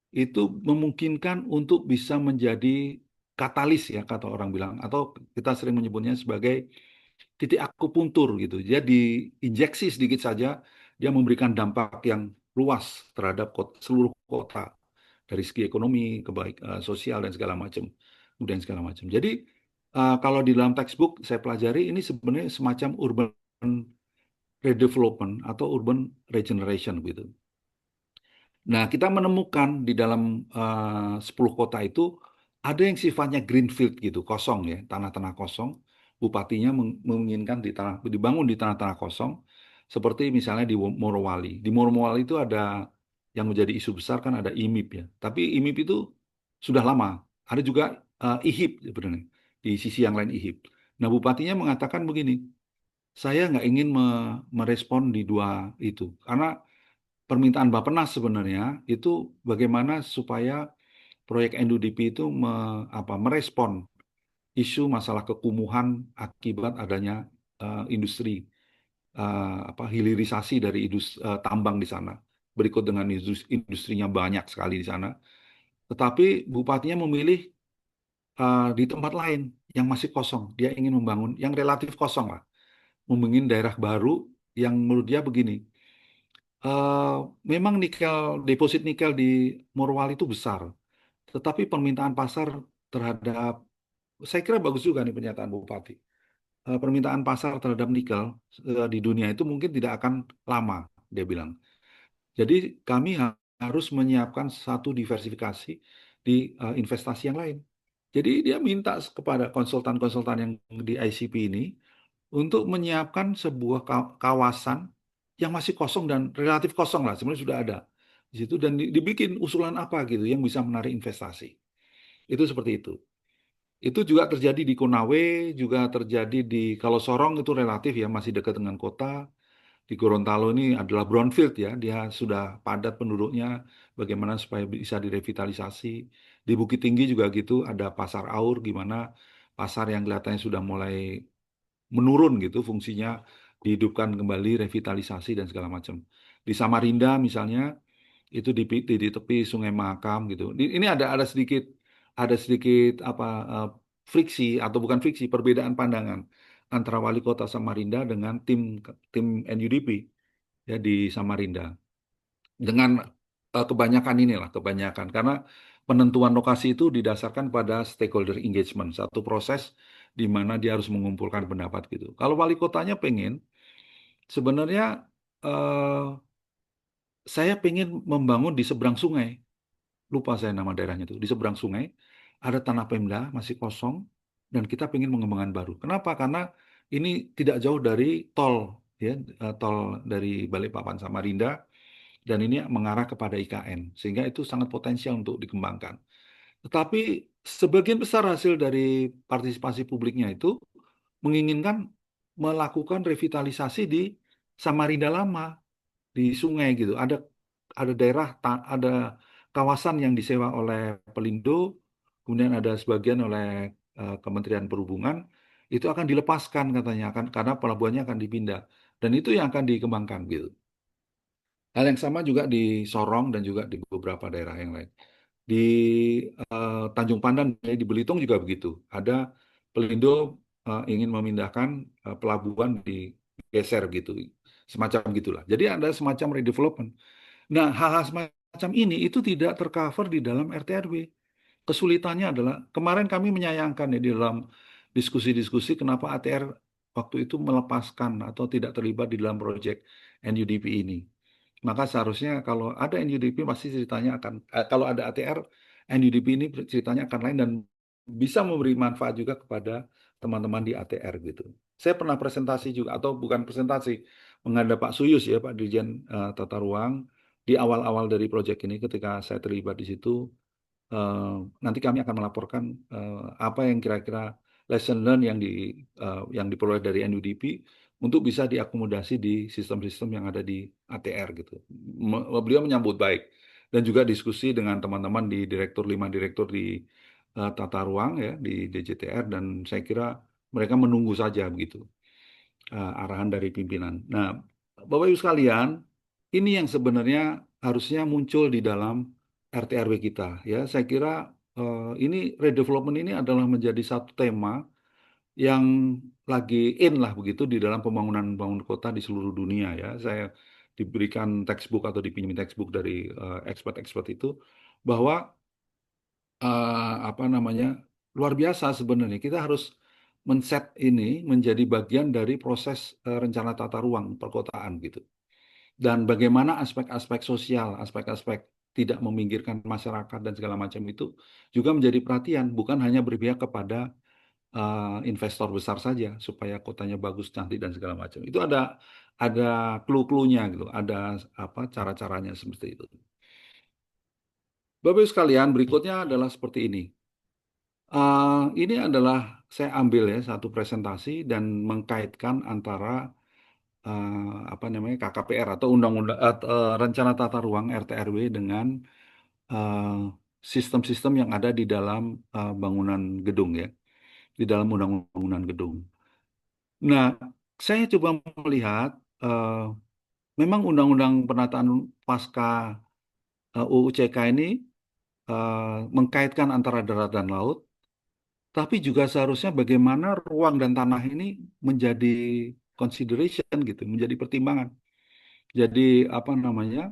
itu memungkinkan untuk bisa menjadi katalis ya kata orang bilang atau kita sering menyebutnya sebagai titik akupuntur gitu. Jadi injeksi sedikit saja dia memberikan dampak yang luas terhadap seluruh kota dari segi ekonomi, sosial dan segala macam, kemudian segala macam. Jadi kalau di dalam textbook saya pelajari ini sebenarnya semacam urban redevelopment atau urban regeneration gitu. Nah, kita menemukan di dalam 10 kota itu ada yang sifatnya greenfield gitu, kosong ya, tanah-tanah kosong. Bupatinya menginginkan dibangun di tanah-tanah kosong, seperti misalnya di Morowali. Di Morowali itu ada yang menjadi isu besar kan ada IMIP ya. Tapi IMIP itu sudah lama. Ada juga IHIP sebenarnya di sisi yang lain IHIP. Nah, bupatinya mengatakan begini, saya nggak ingin merespon di dua itu karena permintaan Bappenas sebenarnya itu bagaimana supaya proyek NUDP itu merespon isu masalah kekumuhan akibat adanya industri hilirisasi dari tambang di sana. Berikut dengan industrinya banyak sekali di sana. Tetapi bupatinya memilih di tempat lain yang masih kosong. Dia ingin membangun yang relatif kosong lah. Membangun daerah baru yang menurut dia begini. eh, Memang deposit nikel di Morowali itu besar, tetapi permintaan pasar terhadap, saya kira bagus juga nih pernyataan Bupati. Permintaan pasar terhadap nikel di dunia itu mungkin tidak akan lama, dia bilang. Jadi kami harus menyiapkan satu diversifikasi di investasi yang lain. Jadi dia minta kepada konsultan-konsultan yang di ICP ini untuk menyiapkan sebuah kawasan yang masih kosong dan relatif kosong lah, sebenarnya sudah ada di situ dan dibikin usulan apa gitu yang bisa menarik investasi. Itu seperti itu. Itu juga terjadi di Konawe, juga terjadi di kalau Sorong itu relatif ya masih dekat dengan kota. Di Gorontalo ini adalah brownfield ya, dia sudah padat penduduknya, bagaimana supaya bisa direvitalisasi. Di Bukit Tinggi juga gitu, ada pasar Aur, gimana pasar yang kelihatannya sudah mulai menurun gitu fungsinya, dihidupkan kembali, revitalisasi dan segala macam. Di Samarinda misalnya itu di tepi Sungai Mahakam gitu. Ini ada sedikit apa friksi atau bukan friksi, perbedaan pandangan antara wali kota Samarinda dengan tim tim NUDP ya di Samarinda. Dengan kebanyakan inilah kebanyakan karena penentuan lokasi itu didasarkan pada stakeholder engagement, satu proses di mana dia harus mengumpulkan pendapat gitu. Kalau wali kotanya pengen sebenarnya eh, saya pengen membangun di seberang sungai. Lupa saya nama daerahnya itu. Di seberang sungai ada tanah Pemda masih kosong dan kita pengen mengembangkan baru. Kenapa? Karena ini tidak jauh dari tol, ya, tol dari Balikpapan Samarinda dan ini mengarah kepada IKN sehingga itu sangat potensial untuk dikembangkan. Tetapi sebagian besar hasil dari partisipasi publiknya itu menginginkan melakukan revitalisasi di Samarinda Lama di sungai gitu. Ada daerah ada kawasan yang disewa oleh Pelindo, kemudian ada sebagian oleh Kementerian Perhubungan itu akan dilepaskan katanya akan karena pelabuhannya akan dipindah dan itu yang akan dikembangkan gitu. Hal yang sama juga di Sorong dan juga di beberapa daerah yang lain. Di Tanjung Pandan, di Belitung juga begitu. Ada Pelindo ingin memindahkan pelabuhan digeser gitu, semacam gitulah. Jadi ada semacam redevelopment. Nah, hal-hal semacam ini itu tidak tercover di dalam RT/RW. Kesulitannya adalah kemarin kami menyayangkan ya di dalam diskusi-diskusi kenapa ATR waktu itu melepaskan atau tidak terlibat di dalam proyek NUDP ini. Maka seharusnya kalau ada NUDP pasti ceritanya akan kalau ada ATR NUDP ini ceritanya akan lain dan bisa memberi manfaat juga kepada teman-teman di ATR gitu. Saya pernah presentasi juga atau bukan presentasi menghadap Pak Suyus ya Pak Dirjen Tata Ruang di awal-awal dari proyek ini ketika saya terlibat di situ eh, nanti kami akan melaporkan apa yang kira-kira lesson learn yang diperoleh dari NUDP untuk bisa diakomodasi di sistem-sistem yang ada di ATR gitu. Beliau menyambut baik dan juga diskusi dengan teman-teman di direktur 5 direktur di tata ruang ya di DJTR dan saya kira mereka menunggu saja begitu arahan dari pimpinan. Nah, Bapak Ibu sekalian, ini yang sebenarnya harusnya muncul di dalam RT/RW kita ya. Saya kira ini redevelopment ini adalah menjadi satu tema yang lagi in lah begitu di dalam pembangunan bangun kota di seluruh dunia ya. Saya diberikan textbook atau dipinjami textbook dari expert-expert itu bahwa apa namanya luar biasa sebenarnya. Kita harus men-set ini menjadi bagian dari proses rencana tata ruang perkotaan gitu. Dan bagaimana aspek-aspek sosial, aspek-aspek tidak meminggirkan masyarakat dan segala macam itu juga menjadi perhatian, bukan hanya berpihak kepada investor besar saja supaya kotanya bagus, cantik dan segala macam. Itu ada clue-cluenya gitu, ada apa cara-caranya seperti itu. Bapak Ibu sekalian, berikutnya adalah seperti ini. Ini adalah saya ambil ya satu presentasi dan mengkaitkan antara apa namanya KKPR atau undang-undang rencana tata ruang RT/RW dengan eh, sistem-sistem yang ada di dalam bangunan gedung ya, di dalam undang-undang gedung. Nah, saya coba melihat eh, memang undang-undang penataan pasca UU CK ini mengkaitkan antara darat dan laut. Tapi juga seharusnya bagaimana ruang dan tanah ini menjadi consideration gitu, menjadi pertimbangan. Jadi apa namanya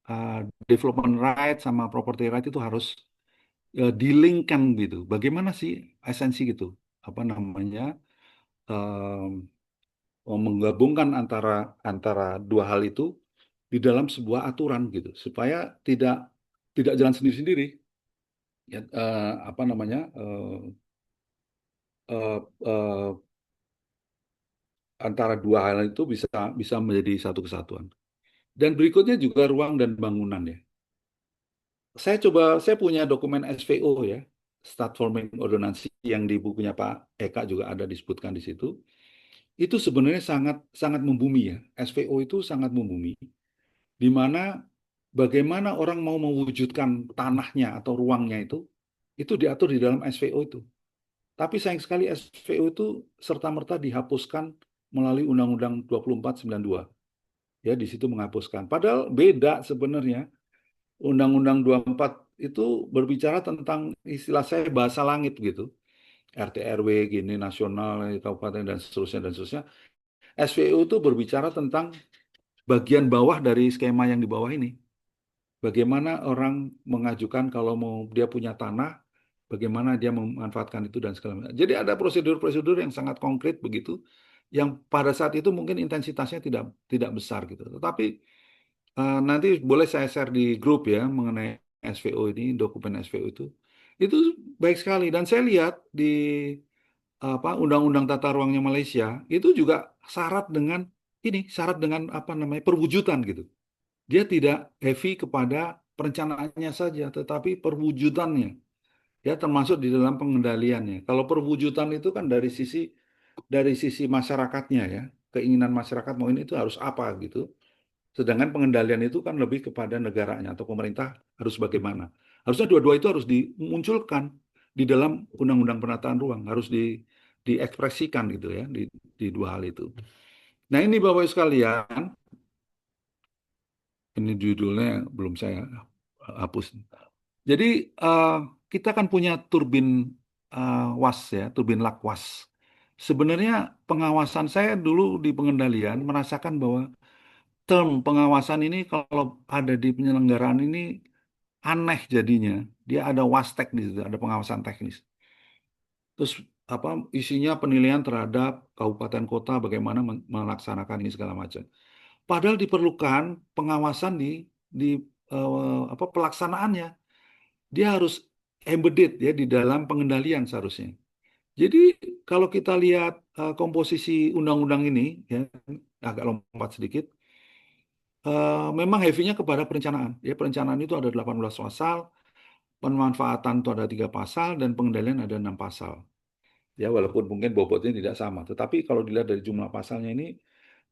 uh, development right sama property right itu harus dilingkan gitu. Bagaimana sih esensi gitu? Apa namanya menggabungkan antara antara dua hal itu di dalam sebuah aturan gitu, supaya tidak tidak jalan sendiri-sendiri. Ya, apa namanya uh, uh, antara dua hal itu bisa bisa menjadi satu kesatuan. Dan berikutnya juga ruang dan bangunan ya. Saya punya dokumen SVO ya, Start Forming Ordonansi yang di bukunya Pak Eka juga ada disebutkan di situ. Itu sebenarnya sangat sangat membumi ya. SVO itu sangat membumi, di mana bagaimana orang mau mewujudkan tanahnya atau ruangnya itu diatur di dalam SVO itu. Tapi sayang sekali SVO itu serta-merta dihapuskan melalui Undang-Undang 2492. Ya di situ menghapuskan. Padahal beda sebenarnya. Undang-Undang 24 itu berbicara tentang istilah saya bahasa langit gitu. RT/RW gini nasional, kabupaten dan seterusnya dan seterusnya. SVU itu berbicara tentang bagian bawah dari skema yang di bawah ini. Bagaimana orang mengajukan kalau mau dia punya tanah, bagaimana dia memanfaatkan itu dan segala macam. Jadi ada prosedur-prosedur yang sangat konkret begitu yang pada saat itu mungkin intensitasnya tidak tidak besar gitu. Tetapi nanti boleh saya share di grup ya mengenai SVO ini, dokumen SVO itu baik sekali. Dan saya lihat di Undang-Undang Tata Ruangnya Malaysia itu juga syarat dengan apa namanya perwujudan gitu. Dia tidak heavy kepada perencanaannya saja, tetapi perwujudannya ya termasuk di dalam pengendaliannya. Kalau perwujudan itu kan dari sisi masyarakatnya ya, keinginan masyarakat mau ini itu harus apa gitu. Sedangkan pengendalian itu kan lebih kepada negaranya atau pemerintah harus bagaimana. Harusnya dua-dua itu harus dimunculkan di dalam Undang-Undang Penataan Ruang, harus diekspresikan gitu ya di dua hal itu. Nah ini Bapak Ibu sekalian, ini judulnya belum saya hapus. Jadi eh, kita kan punya turbin WAS ya, turbin LAK-WAS. Sebenarnya pengawasan saya dulu di pengendalian merasakan bahwa term pengawasan ini kalau ada di penyelenggaraan ini aneh jadinya. Dia ada wastek di situ, ada pengawasan teknis. Terus apa isinya penilaian terhadap kabupaten kota bagaimana melaksanakan ini segala macam. Padahal diperlukan pengawasan di pelaksanaannya. Dia harus embedded ya di dalam pengendalian seharusnya. Jadi kalau kita lihat komposisi undang-undang ini ya agak lompat sedikit. Memang heavy-nya kepada perencanaan. Ya, perencanaan itu ada 18 pasal, pemanfaatan itu ada 3 pasal, dan pengendalian ada 6 pasal. Ya, walaupun mungkin bobotnya tidak sama. Tetapi kalau dilihat dari jumlah pasalnya ini,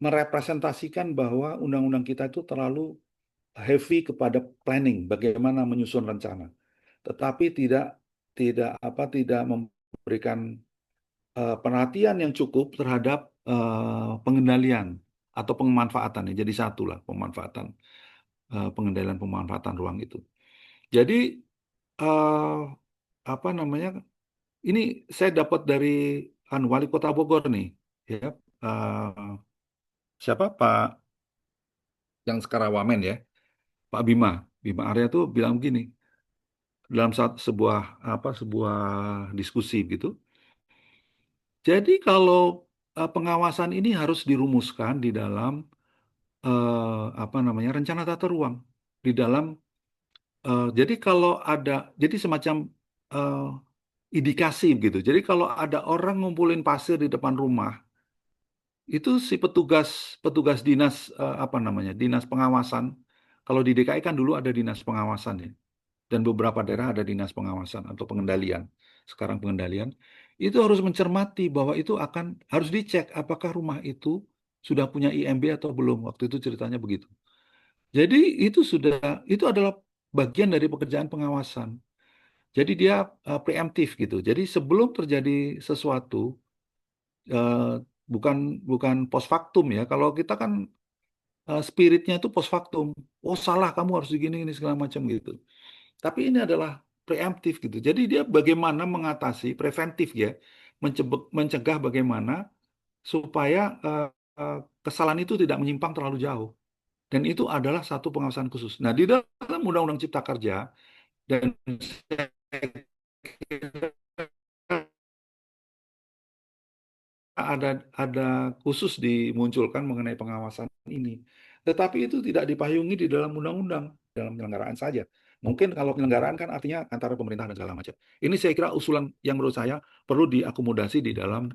merepresentasikan bahwa undang-undang kita itu terlalu heavy kepada planning, bagaimana menyusun rencana. Tetapi tidak memberikan perhatian yang cukup terhadap pengendalian atau pemanfaatan. Ya. Jadi satu lah pemanfaatan pengendalian pemanfaatan ruang itu. Jadi eh, apa namanya? Ini saya dapat dari Wali Kota Bogor nih, ya siapa Pak yang sekarang Wamen ya, Pak Bima Arya tuh bilang begini dalam sebuah diskusi gitu. Jadi kalau pengawasan ini harus dirumuskan di dalam rencana tata ruang di dalam jadi kalau ada jadi semacam eh, indikasi gitu. Jadi kalau ada orang ngumpulin pasir di depan rumah, itu si petugas petugas dinas dinas pengawasan. Kalau di DKI kan dulu ada dinas pengawasan ya, dan beberapa daerah ada dinas pengawasan atau pengendalian. Sekarang pengendalian itu harus mencermati bahwa itu harus dicek apakah rumah itu sudah punya IMB atau belum. Waktu itu ceritanya begitu. Jadi itu adalah bagian dari pekerjaan pengawasan. Jadi dia preemptif gitu. Jadi sebelum terjadi sesuatu, eh, bukan bukan post factum ya. Kalau kita kan spiritnya itu post factum. Oh salah, kamu harus begini ini segala macam gitu. Tapi ini adalah preemptif gitu. Jadi dia bagaimana mengatasi preventif ya, mencegah bagaimana supaya eh, kesalahan itu tidak menyimpang terlalu jauh. Dan itu adalah satu pengawasan khusus. Nah, di dalam Undang-Undang Cipta Kerja dan ada ada khusus dimunculkan mengenai pengawasan ini. Tetapi itu tidak dipayungi di dalam undang-undang, dalam penyelenggaraan saja. Mungkin kalau penyelenggaraan kan artinya antara pemerintah dan segala macam. Ini saya kira usulan yang menurut saya perlu diakomodasi di dalam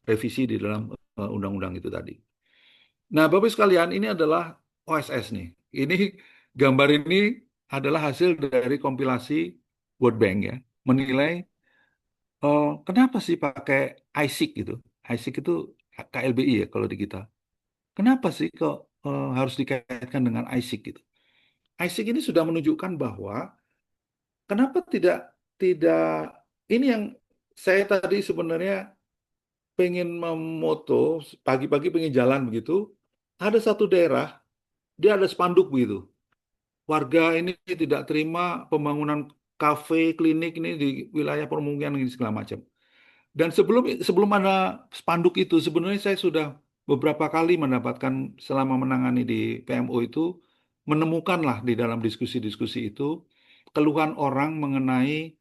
revisi di dalam undang-undang itu tadi. Nah, Bapak sekalian, ini adalah OSS nih. Ini gambar ini adalah hasil dari kompilasi World Bank ya, menilai kenapa sih pakai ISIC gitu. ISIC itu KLBI ya kalau di kita. Kenapa sih kok harus dikaitkan dengan ISIC gitu? ISIC ini sudah menunjukkan bahwa kenapa tidak tidak ini yang saya tadi sebenarnya pengen memoto pagi-pagi pengen jalan begitu. Ada satu daerah dia ada spanduk begitu. Warga ini tidak terima pembangunan kafe, klinik ini di wilayah permukiman ini segala macam. Dan sebelum sebelum ada spanduk itu, sebenarnya saya sudah beberapa kali mendapatkan selama menangani di PMO itu, menemukanlah di dalam diskusi-diskusi itu keluhan orang mengenai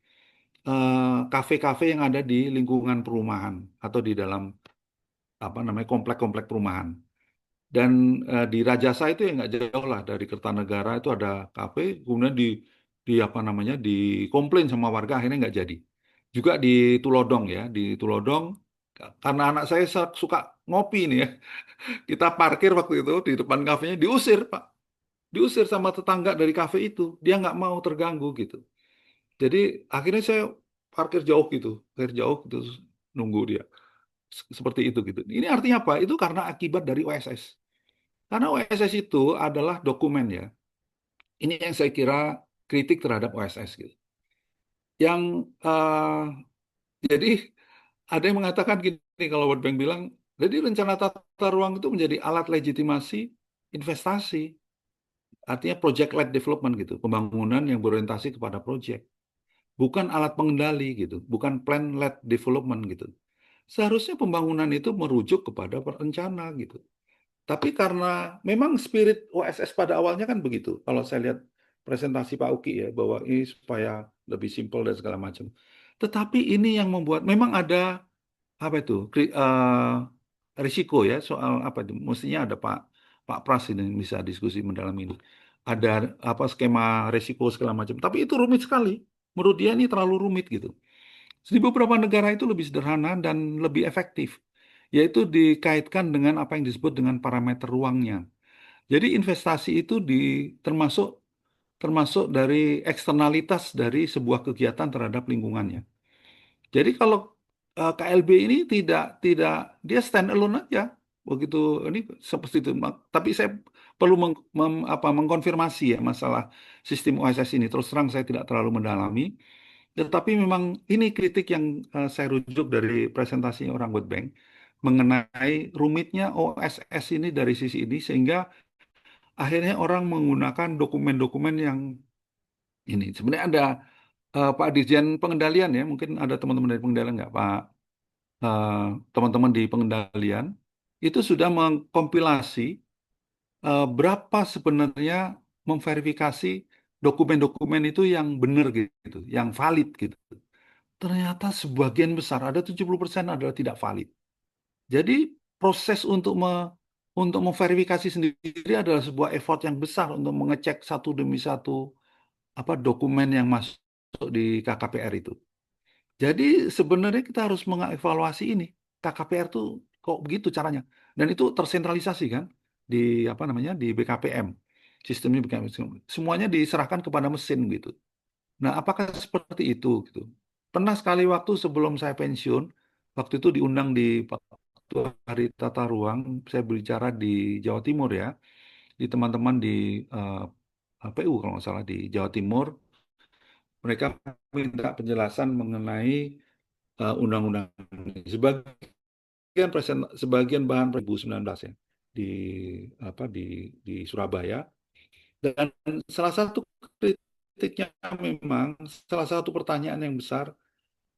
kafe-kafe yang ada di lingkungan perumahan atau di dalam apa namanya komplek-komplek perumahan. Dan di Rajasa itu ya nggak jauh lah dari Kertanegara itu ada kafe, kemudian di apa namanya dikomplain sama warga akhirnya nggak jadi. Juga di Tulodong ya, di Tulodong karena anak saya suka ngopi nih ya, kita parkir waktu itu di depan kafenya diusir Pak, diusir sama tetangga dari kafe itu, dia nggak mau terganggu gitu. Jadi akhirnya saya parkir jauh gitu, parkir jauh gitu terus nunggu dia. Seperti itu gitu. Ini artinya apa? Itu karena akibat dari OSS. Karena OSS itu adalah dokumen ya. Ini yang saya kira kritik terhadap OSS gitu. Yang jadi ada yang mengatakan gini kalau World Bank bilang, jadi rencana tata ruang itu menjadi alat legitimasi investasi. Artinya project-led development gitu, pembangunan yang berorientasi kepada project, bukan alat pengendali gitu, bukan plan-led development gitu. Seharusnya pembangunan itu merujuk kepada perencana gitu. Tapi karena memang spirit OSS pada awalnya kan begitu. Kalau saya lihat presentasi Pak Uki ya, bahwa ini supaya lebih simpel dan segala macam. Tetapi ini yang membuat, memang ada apa itu, risiko ya soal apa itu. Mestinya ada Pak Pras ini yang bisa diskusi mendalam ini. Ada apa skema risiko segala macam. Tapi itu rumit sekali. Menurut dia ini terlalu rumit gitu. Di beberapa negara itu lebih sederhana dan lebih efektif, yaitu dikaitkan dengan apa yang disebut dengan parameter ruangnya. Jadi investasi itu termasuk termasuk dari eksternalitas dari sebuah kegiatan terhadap lingkungannya. Jadi kalau KLB ini tidak dia stand alone aja begitu ini seperti itu. Tapi saya perlu mengkonfirmasi ya masalah sistem OSS ini. Terus terang saya tidak terlalu mendalami. Tetapi memang ini kritik yang saya rujuk dari presentasi orang World Bank mengenai rumitnya OSS ini dari sisi ini sehingga akhirnya orang menggunakan dokumen-dokumen yang ini. Sebenarnya ada Pak Dirjen Pengendalian ya, mungkin ada teman-teman dari pengendalian nggak Pak? eh, Teman-teman di pengendalian itu sudah mengkompilasi berapa sebenarnya memverifikasi dokumen-dokumen itu yang benar gitu, yang valid gitu. Ternyata sebagian besar, ada 70% adalah tidak valid. Jadi proses untuk memverifikasi sendiri adalah sebuah effort yang besar untuk mengecek satu demi satu apa dokumen yang masuk di KKPR itu. Jadi sebenarnya kita harus mengevaluasi ini. KKPR tuh kok begitu caranya? Dan itu tersentralisasi kan di apa namanya di BKPM. Sistemnya BKPM. Semuanya diserahkan kepada mesin gitu. Nah, apakah seperti itu gitu? Pernah sekali waktu sebelum saya pensiun, waktu itu diundang di waktu hari tata ruang, saya berbicara di Jawa Timur ya, di teman-teman di PU kalau nggak salah di Jawa Timur, mereka minta penjelasan mengenai undang-undang ini. Sebagian bahan 2019 ya di apa di Surabaya dan salah satu kritiknya memang salah satu pertanyaan yang besar,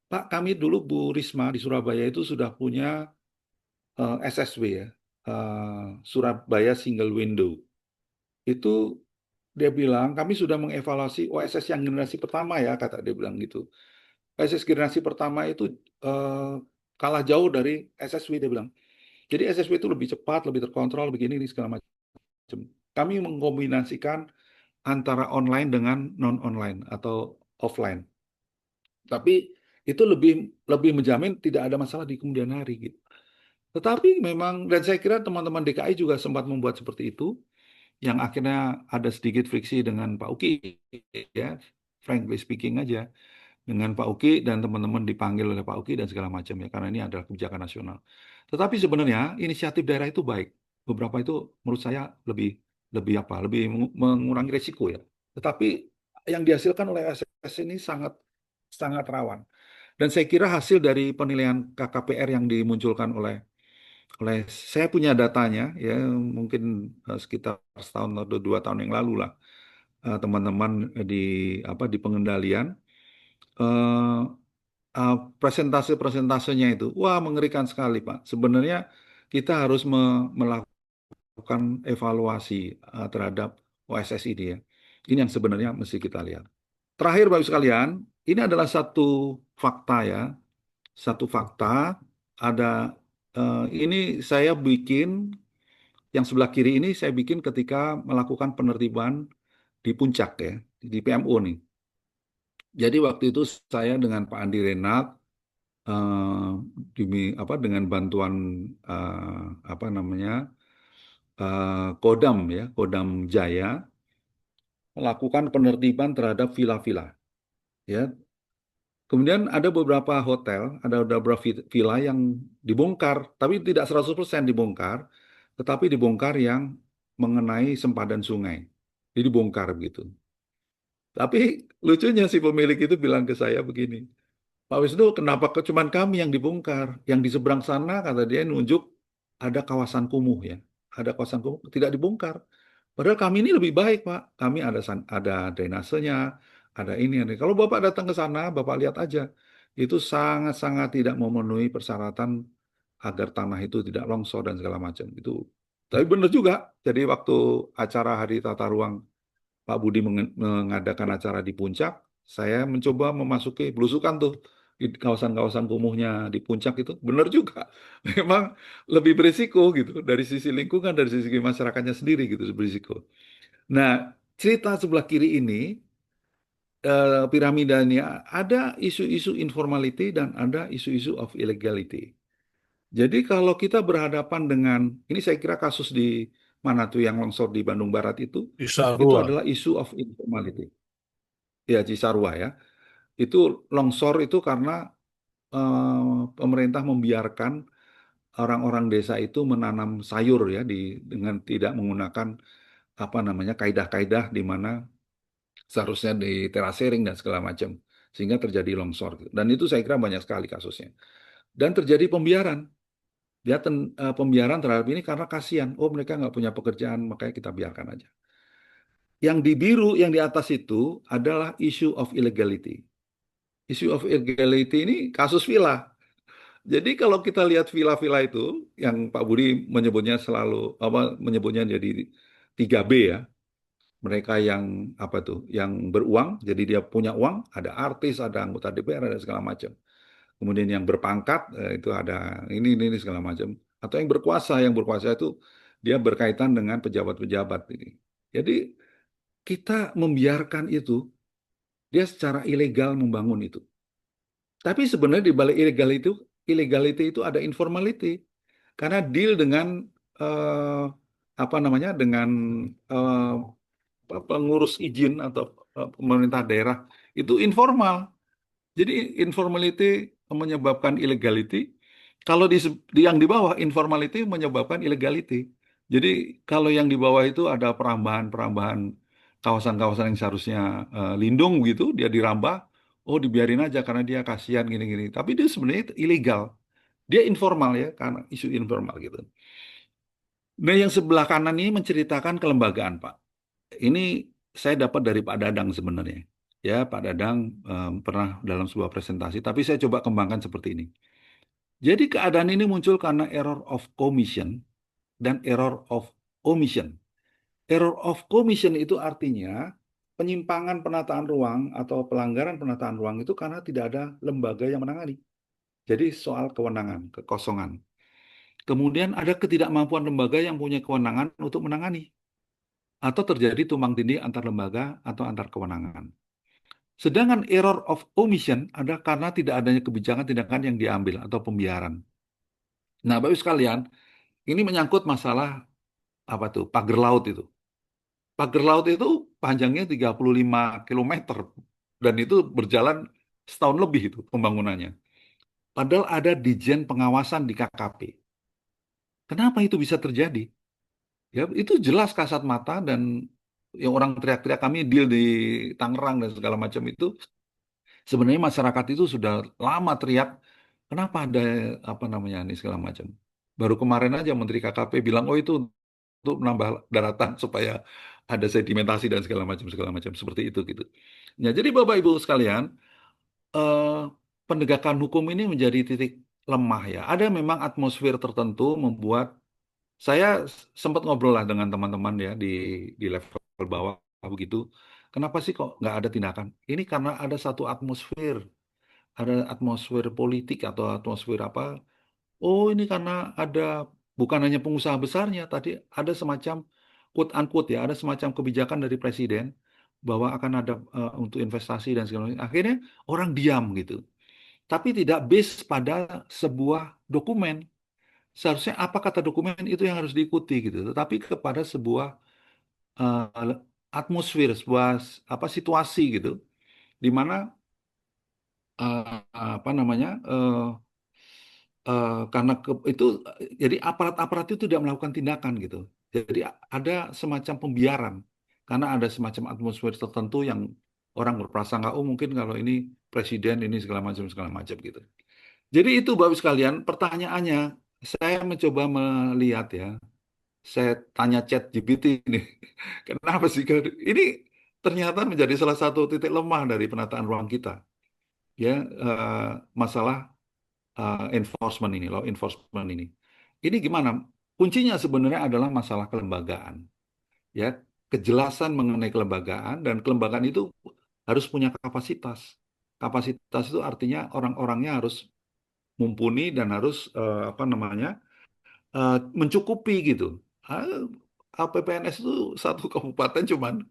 Pak, kami dulu Bu Risma di Surabaya itu sudah punya SSW ya, Surabaya Single Window. Itu dia bilang kami sudah mengevaluasi OSS yang generasi pertama ya, kata dia bilang gitu. OSS generasi pertama itu eh, kalah jauh dari SSW dia bilang. Jadi SSW itu lebih cepat, lebih terkontrol, begini ini segala macam. Kami mengkombinasikan antara online dengan non-online atau offline. Tapi itu lebih lebih menjamin tidak ada masalah di kemudian hari gitu. Tetapi memang dan saya kira teman-teman DKI juga sempat membuat seperti itu yang akhirnya ada sedikit friksi dengan Pak Uki ya, frankly speaking aja dengan Pak Uki dan teman-teman dipanggil oleh Pak Uki dan segala macam ya karena ini adalah kebijakan nasional. Tetapi sebenarnya inisiatif daerah itu baik. Beberapa itu menurut saya lebih lebih apa? Lebih mengurangi risiko ya. Tetapi yang dihasilkan oleh SS ini sangat sangat rawan. Dan saya kira hasil dari penilaian KKPR yang dimunculkan oleh saya punya datanya ya mungkin sekitar setahun atau 2 tahun yang lalu lah teman-teman di apa di pengendalian eh, presentase-presentasenya itu, wah mengerikan sekali Pak. Sebenarnya kita harus melakukan evaluasi terhadap OSS ini ya. Ini yang sebenarnya mesti kita lihat. Terakhir Bapak Ibu sekalian, ini adalah satu fakta ya, satu fakta ada Ini saya bikin, yang sebelah kiri ini saya bikin ketika melakukan penertiban di puncak ya, di PMO nih. Jadi waktu itu saya dengan Pak Andi Renat, eh, dengan bantuan apa namanya, Kodam ya, Kodam Jaya, melakukan penertiban terhadap villa-villa. Ya, kemudian ada beberapa hotel, ada beberapa villa yang dibongkar, tapi tidak 100% dibongkar, tetapi dibongkar yang mengenai sempadan sungai. Jadi dibongkar begitu. Tapi lucunya si pemilik itu bilang ke saya begini, Pak Wisnu, kenapa cuman kami yang dibongkar? Yang di seberang sana, kata dia, nunjuk ada kawasan kumuh ya. Ada kawasan kumuh, tidak dibongkar. Padahal kami ini lebih baik, Pak. Kami ada drainasenya, ada ini. Ada. Kalau Bapak datang ke sana, Bapak lihat aja. Itu sangat-sangat tidak memenuhi persyaratan agar tanah itu tidak longsor dan segala macam. Itu. Tapi benar juga. Jadi waktu acara Hari Tata Ruang Pak Budi mengadakan acara di Puncak, saya mencoba memasuki belusukan tuh di kawasan-kawasan kumuhnya di Puncak itu. Benar juga. Memang lebih berisiko gitu dari sisi lingkungan, dari sisi masyarakatnya sendiri gitu berisiko. Nah, cerita sebelah kiri ini piramidanya ada isu-isu informality dan ada isu-isu of illegality. Jadi kalau kita berhadapan dengan ini saya kira kasus di mana tuh yang longsor di Bandung Barat itu
Cisarua.
adalah issue of informality. Ya, Cisarua ya. Itu longsor itu karena pemerintah membiarkan orang-orang desa itu menanam sayur ya dengan tidak menggunakan apa namanya kaidah-kaidah di mana seharusnya di terasering dan segala macam sehingga terjadi longsor. Dan itu saya kira banyak sekali kasusnya. Dan terjadi pembiaran. Dia pembiaran terhadap ini karena kasihan. Oh mereka nggak punya pekerjaan makanya kita biarkan aja. Yang di biru yang di atas itu adalah issue of illegality. Issue of illegality ini kasus villa. Jadi kalau kita lihat villa-villa itu yang Pak Budi menyebutnya selalu apa menyebutnya jadi 3B ya. Mereka yang apa tuh? Yang beruang, jadi dia punya uang, ada artis, ada anggota DPR, ada segala macam. Kemudian yang berpangkat itu ada ini segala macam. Atau yang berkuasa itu dia berkaitan dengan pejabat-pejabat ini. Jadi kita membiarkan itu, dia secara ilegal membangun itu. Tapi sebenarnya di balik illegality itu ada informality. Karena deal dengan eh, apa namanya dengan eh, pengurus izin atau pemerintah daerah itu informal. Jadi informality menyebabkan illegality. Kalau yang di bawah informality menyebabkan illegality. Jadi kalau yang di bawah itu ada perambahan-perambahan kawasan-kawasan yang seharusnya lindung gitu, dia dirambah, oh dibiarin aja karena dia kasihan gini-gini. Tapi dia sebenarnya ilegal. Dia informal ya, karena isu informal gitu. Nah yang sebelah kanan ini menceritakan kelembagaan, Pak. Ini saya dapat dari Pak Dadang sebenarnya. Ya, Pak Dadang pernah dalam sebuah presentasi, tapi saya coba kembangkan seperti ini. Jadi keadaan ini muncul karena error of commission dan error of omission. Error of commission itu artinya penyimpangan penataan ruang atau pelanggaran penataan ruang itu karena tidak ada lembaga yang menangani. Jadi soal kewenangan, kekosongan. Kemudian ada ketidakmampuan lembaga yang punya kewenangan untuk menangani. Atau terjadi tumpang tindih antar lembaga atau antar kewenangan. Sedangkan error of omission ada karena tidak adanya kebijakan tindakan yang diambil atau pembiaran. Nah, Bapak Ibu sekalian, ini menyangkut masalah apa tuh? Pagar laut itu. Pagar laut itu panjangnya 35 kilometer dan itu berjalan setahun lebih itu pembangunannya. Padahal ada Dijen Pengawasan di KKP. Kenapa itu bisa terjadi? Ya, itu jelas kasat mata dan yang orang teriak-teriak kami deal di Tangerang dan segala macam itu sebenarnya masyarakat itu sudah lama teriak, kenapa ada apa namanya ini segala macam. Baru kemarin aja Menteri KKP bilang, oh itu untuk menambah daratan supaya ada sedimentasi dan segala macam seperti itu gitu. Ya, jadi Bapak Ibu sekalian, eh, penegakan hukum ini menjadi titik lemah ya. Ada memang atmosfer tertentu membuat saya sempat ngobrol lah dengan teman-teman ya di level bawah begitu. Kenapa sih kok nggak ada tindakan? Ini karena ada satu atmosfer, ada atmosfer politik atau atmosfer apa oh ini karena ada bukan hanya pengusaha besarnya, tadi ada semacam quote unquote ya, ada semacam kebijakan dari presiden bahwa akan ada untuk investasi dan segala macam. Akhirnya orang diam gitu. Tapi tidak based pada sebuah dokumen. Seharusnya apa kata dokumen itu yang harus diikuti gitu. Tetapi kepada sebuah eh, atmosfer, sebuah apa situasi gitu, di mana apa namanya karena itu jadi aparat-aparat itu tidak melakukan tindakan gitu. Jadi ada semacam pembiaran karena ada semacam atmosfer tertentu yang orang berprasangka oh mungkin kalau ini presiden ini segala macam gitu. Jadi itu Bapak sekalian pertanyaannya saya mencoba melihat ya. Saya tanya Chat GPT ini, kenapa sih ini ternyata menjadi salah satu titik lemah dari penataan ruang kita ya masalah enforcement ini, law enforcement ini. Ini gimana? Kuncinya sebenarnya adalah masalah kelembagaan, ya, kejelasan mengenai kelembagaan dan kelembagaan itu harus punya kapasitas. Kapasitas itu artinya orang-orangnya harus mumpuni dan harus apa namanya mencukupi gitu. Ah, APPNS itu satu kabupaten cuman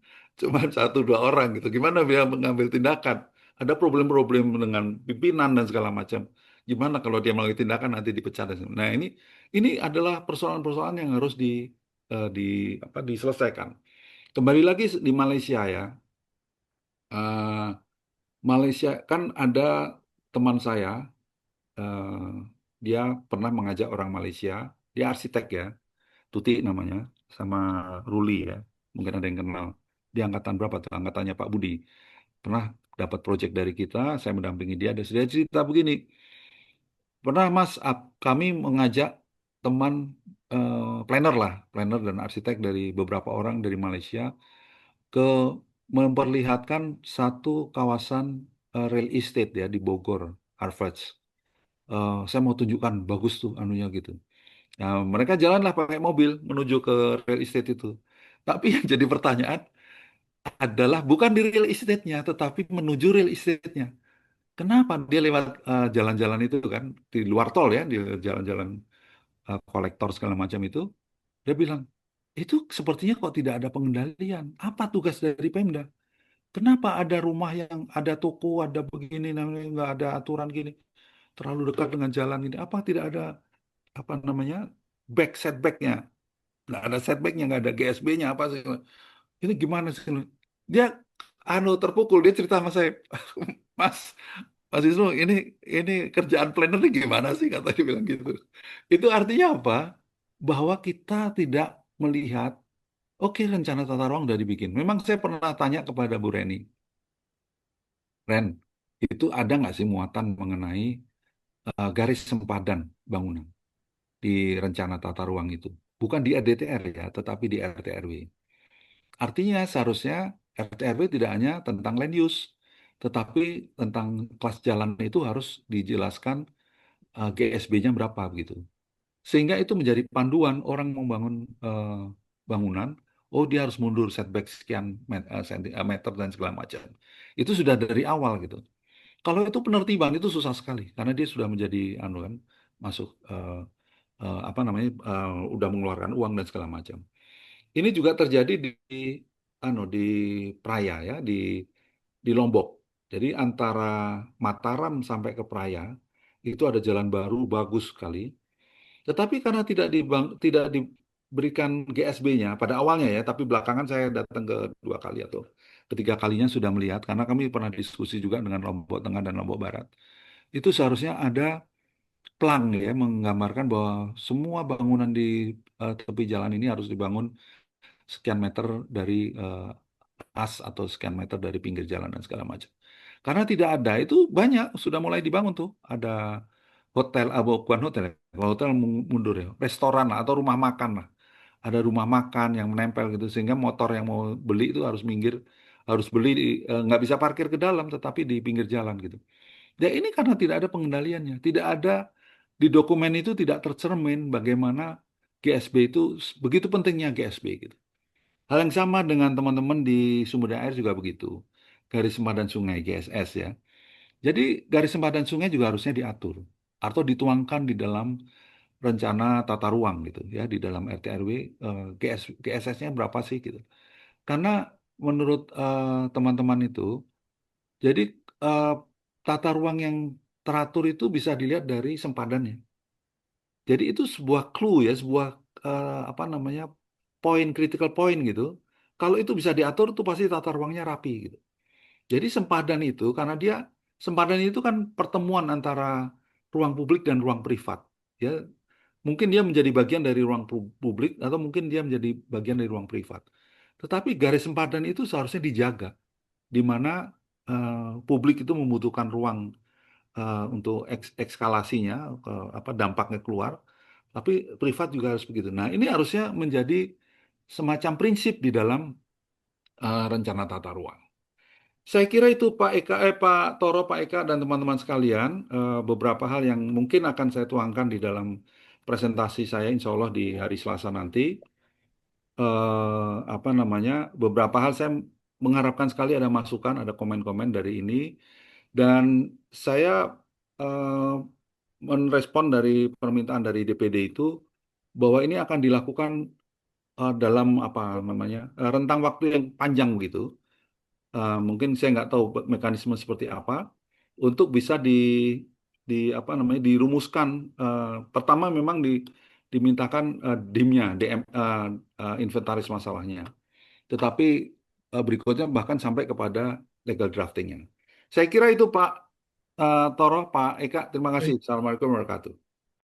satu dua orang gitu. Gimana dia mengambil tindakan? Ada problem-problem dengan pimpinan dan segala macam. Gimana kalau dia melalui tindakan nanti dipecat dan sebagainya. Nah ini adalah persoalan-persoalan yang harus di apa diselesaikan. Kembali lagi di Malaysia ya. Eh, Malaysia kan ada teman saya, eh, dia pernah mengajak orang Malaysia, dia arsitek ya. Tuti namanya, sama Ruli ya. Mungkin ada yang kenal. Di angkatan berapa tuh? Angkatannya Pak Budi. Pernah dapat proyek dari kita, saya mendampingi dia. Dan dia cerita begini, pernah Mas, kami mengajak teman planner lah, planner dan arsitek dari beberapa orang dari Malaysia ke memperlihatkan satu kawasan real estate ya di Bogor, Harvard. Saya mau tunjukkan bagus tuh anunya gitu. Nah, mereka jalanlah pakai mobil menuju ke real estate itu. Tapi yang jadi pertanyaan adalah bukan di real estate-nya, tetapi menuju real estate-nya. Kenapa dia lewat jalan-jalan itu kan di luar tol ya, di jalan-jalan kolektor segala macam itu, dia bilang itu sepertinya kok tidak ada pengendalian. Apa tugas dari Pemda? Kenapa ada rumah yang ada toko, ada begini, namanya nggak ada aturan gini, terlalu dekat dengan jalan ini? Apa tidak ada apa namanya setbacknya? Nggak ada setbacknya, nggak ada GSB-nya apa sih? Ini gimana sih? Dia terpukul, dia cerita sama saya, Mas, Mas Wisnu, ini kerjaan planner ini gimana sih? Kata dia bilang gitu. Itu artinya apa? Bahwa kita tidak melihat, oke rencana tata ruang udah dibikin. Memang saya pernah tanya kepada Bu Reni, Ren, itu ada nggak sih muatan mengenai garis sempadan bangunan di rencana tata ruang itu? Bukan di RDTR ya, tetapi di RT RW. Artinya seharusnya RT RW tidak hanya tentang land use, tetapi tentang kelas jalan itu harus dijelaskan GSB-nya berapa gitu. Sehingga itu menjadi panduan orang membangun bangunan, oh dia harus mundur setback sekian meter dan segala macam. Itu sudah dari awal gitu. Kalau itu penertiban itu susah sekali karena dia sudah menjadi anu kan masuk apa namanya udah mengeluarkan uang dan segala macam. Ini juga terjadi di anu di Praia ya di Lombok. Jadi antara Mataram sampai ke Praia itu ada jalan baru bagus sekali. Tetapi karena tidak diberikan GSB-nya pada awalnya ya, tapi belakangan saya datang ke dua kali atau ketiga kalinya sudah melihat karena kami pernah diskusi juga dengan Lombok Tengah dan Lombok Barat. Itu seharusnya ada plang ya menggambarkan bahwa semua bangunan di tepi jalan ini harus dibangun sekian meter dari atau sekian meter dari pinggir jalan dan segala macam. Karena tidak ada itu banyak sudah mulai dibangun tuh. Ada hotel, bukan hotel, ya. Kalau hotel mundur ya, restoran lah, atau rumah makan lah. Ada rumah makan yang menempel gitu sehingga motor yang mau beli itu harus minggir, harus beli nggak bisa parkir ke dalam, tetapi di pinggir jalan gitu. Ya ini karena tidak ada pengendaliannya, tidak ada di dokumen itu tidak tercermin bagaimana GSB itu begitu pentingnya GSB gitu. Hal yang sama dengan teman-teman di sumber daya air juga begitu. Garis sempadan sungai GSS ya. Jadi garis sempadan sungai juga harusnya diatur. atau dituangkan di dalam rencana tata ruang gitu ya, di dalam RT RW, GSS-nya berapa sih gitu. Karena menurut teman-teman itu, jadi eh, tata ruang yang teratur itu bisa dilihat dari sempadannya. Jadi itu sebuah clue ya, sebuah apa namanya, poin, critical point gitu. Kalau itu bisa diatur, itu pasti tata ruangnya rapi gitu. Jadi sempadan itu, karena dia, sempadan itu kan pertemuan antara ruang publik dan ruang privat. Ya, mungkin dia menjadi bagian dari ruang publik atau mungkin dia menjadi bagian dari ruang privat. Tetapi garis sempadan itu seharusnya dijaga, di mana publik itu membutuhkan ruang untuk ekskalasinya, apa dampaknya keluar, tapi privat juga harus begitu. Nah, ini harusnya menjadi semacam prinsip di dalam rencana tata ruang. Saya kira itu Pak Toro, Pak Eka, dan teman-teman sekalian, beberapa hal yang mungkin akan saya tuangkan di dalam presentasi saya, insya Allah di hari Selasa nanti. Apa namanya, beberapa hal saya mengharapkan sekali ada masukan, ada komen-komen dari ini, dan saya eh, menrespon dari permintaan dari DPD itu bahwa ini akan dilakukan dalam apa namanya, rentang waktu yang panjang begitu. Mungkin saya nggak tahu mekanisme seperti apa untuk bisa di apa namanya, dirumuskan. Pertama memang dimintakan DIM-nya, inventaris masalahnya. Tetapi berikutnya bahkan sampai kepada legal draftingnya. Saya kira itu Pak Toro, Pak Eka. Terima kasih.
Baik.
Assalamualaikum warahmatullahi wabarakatuh.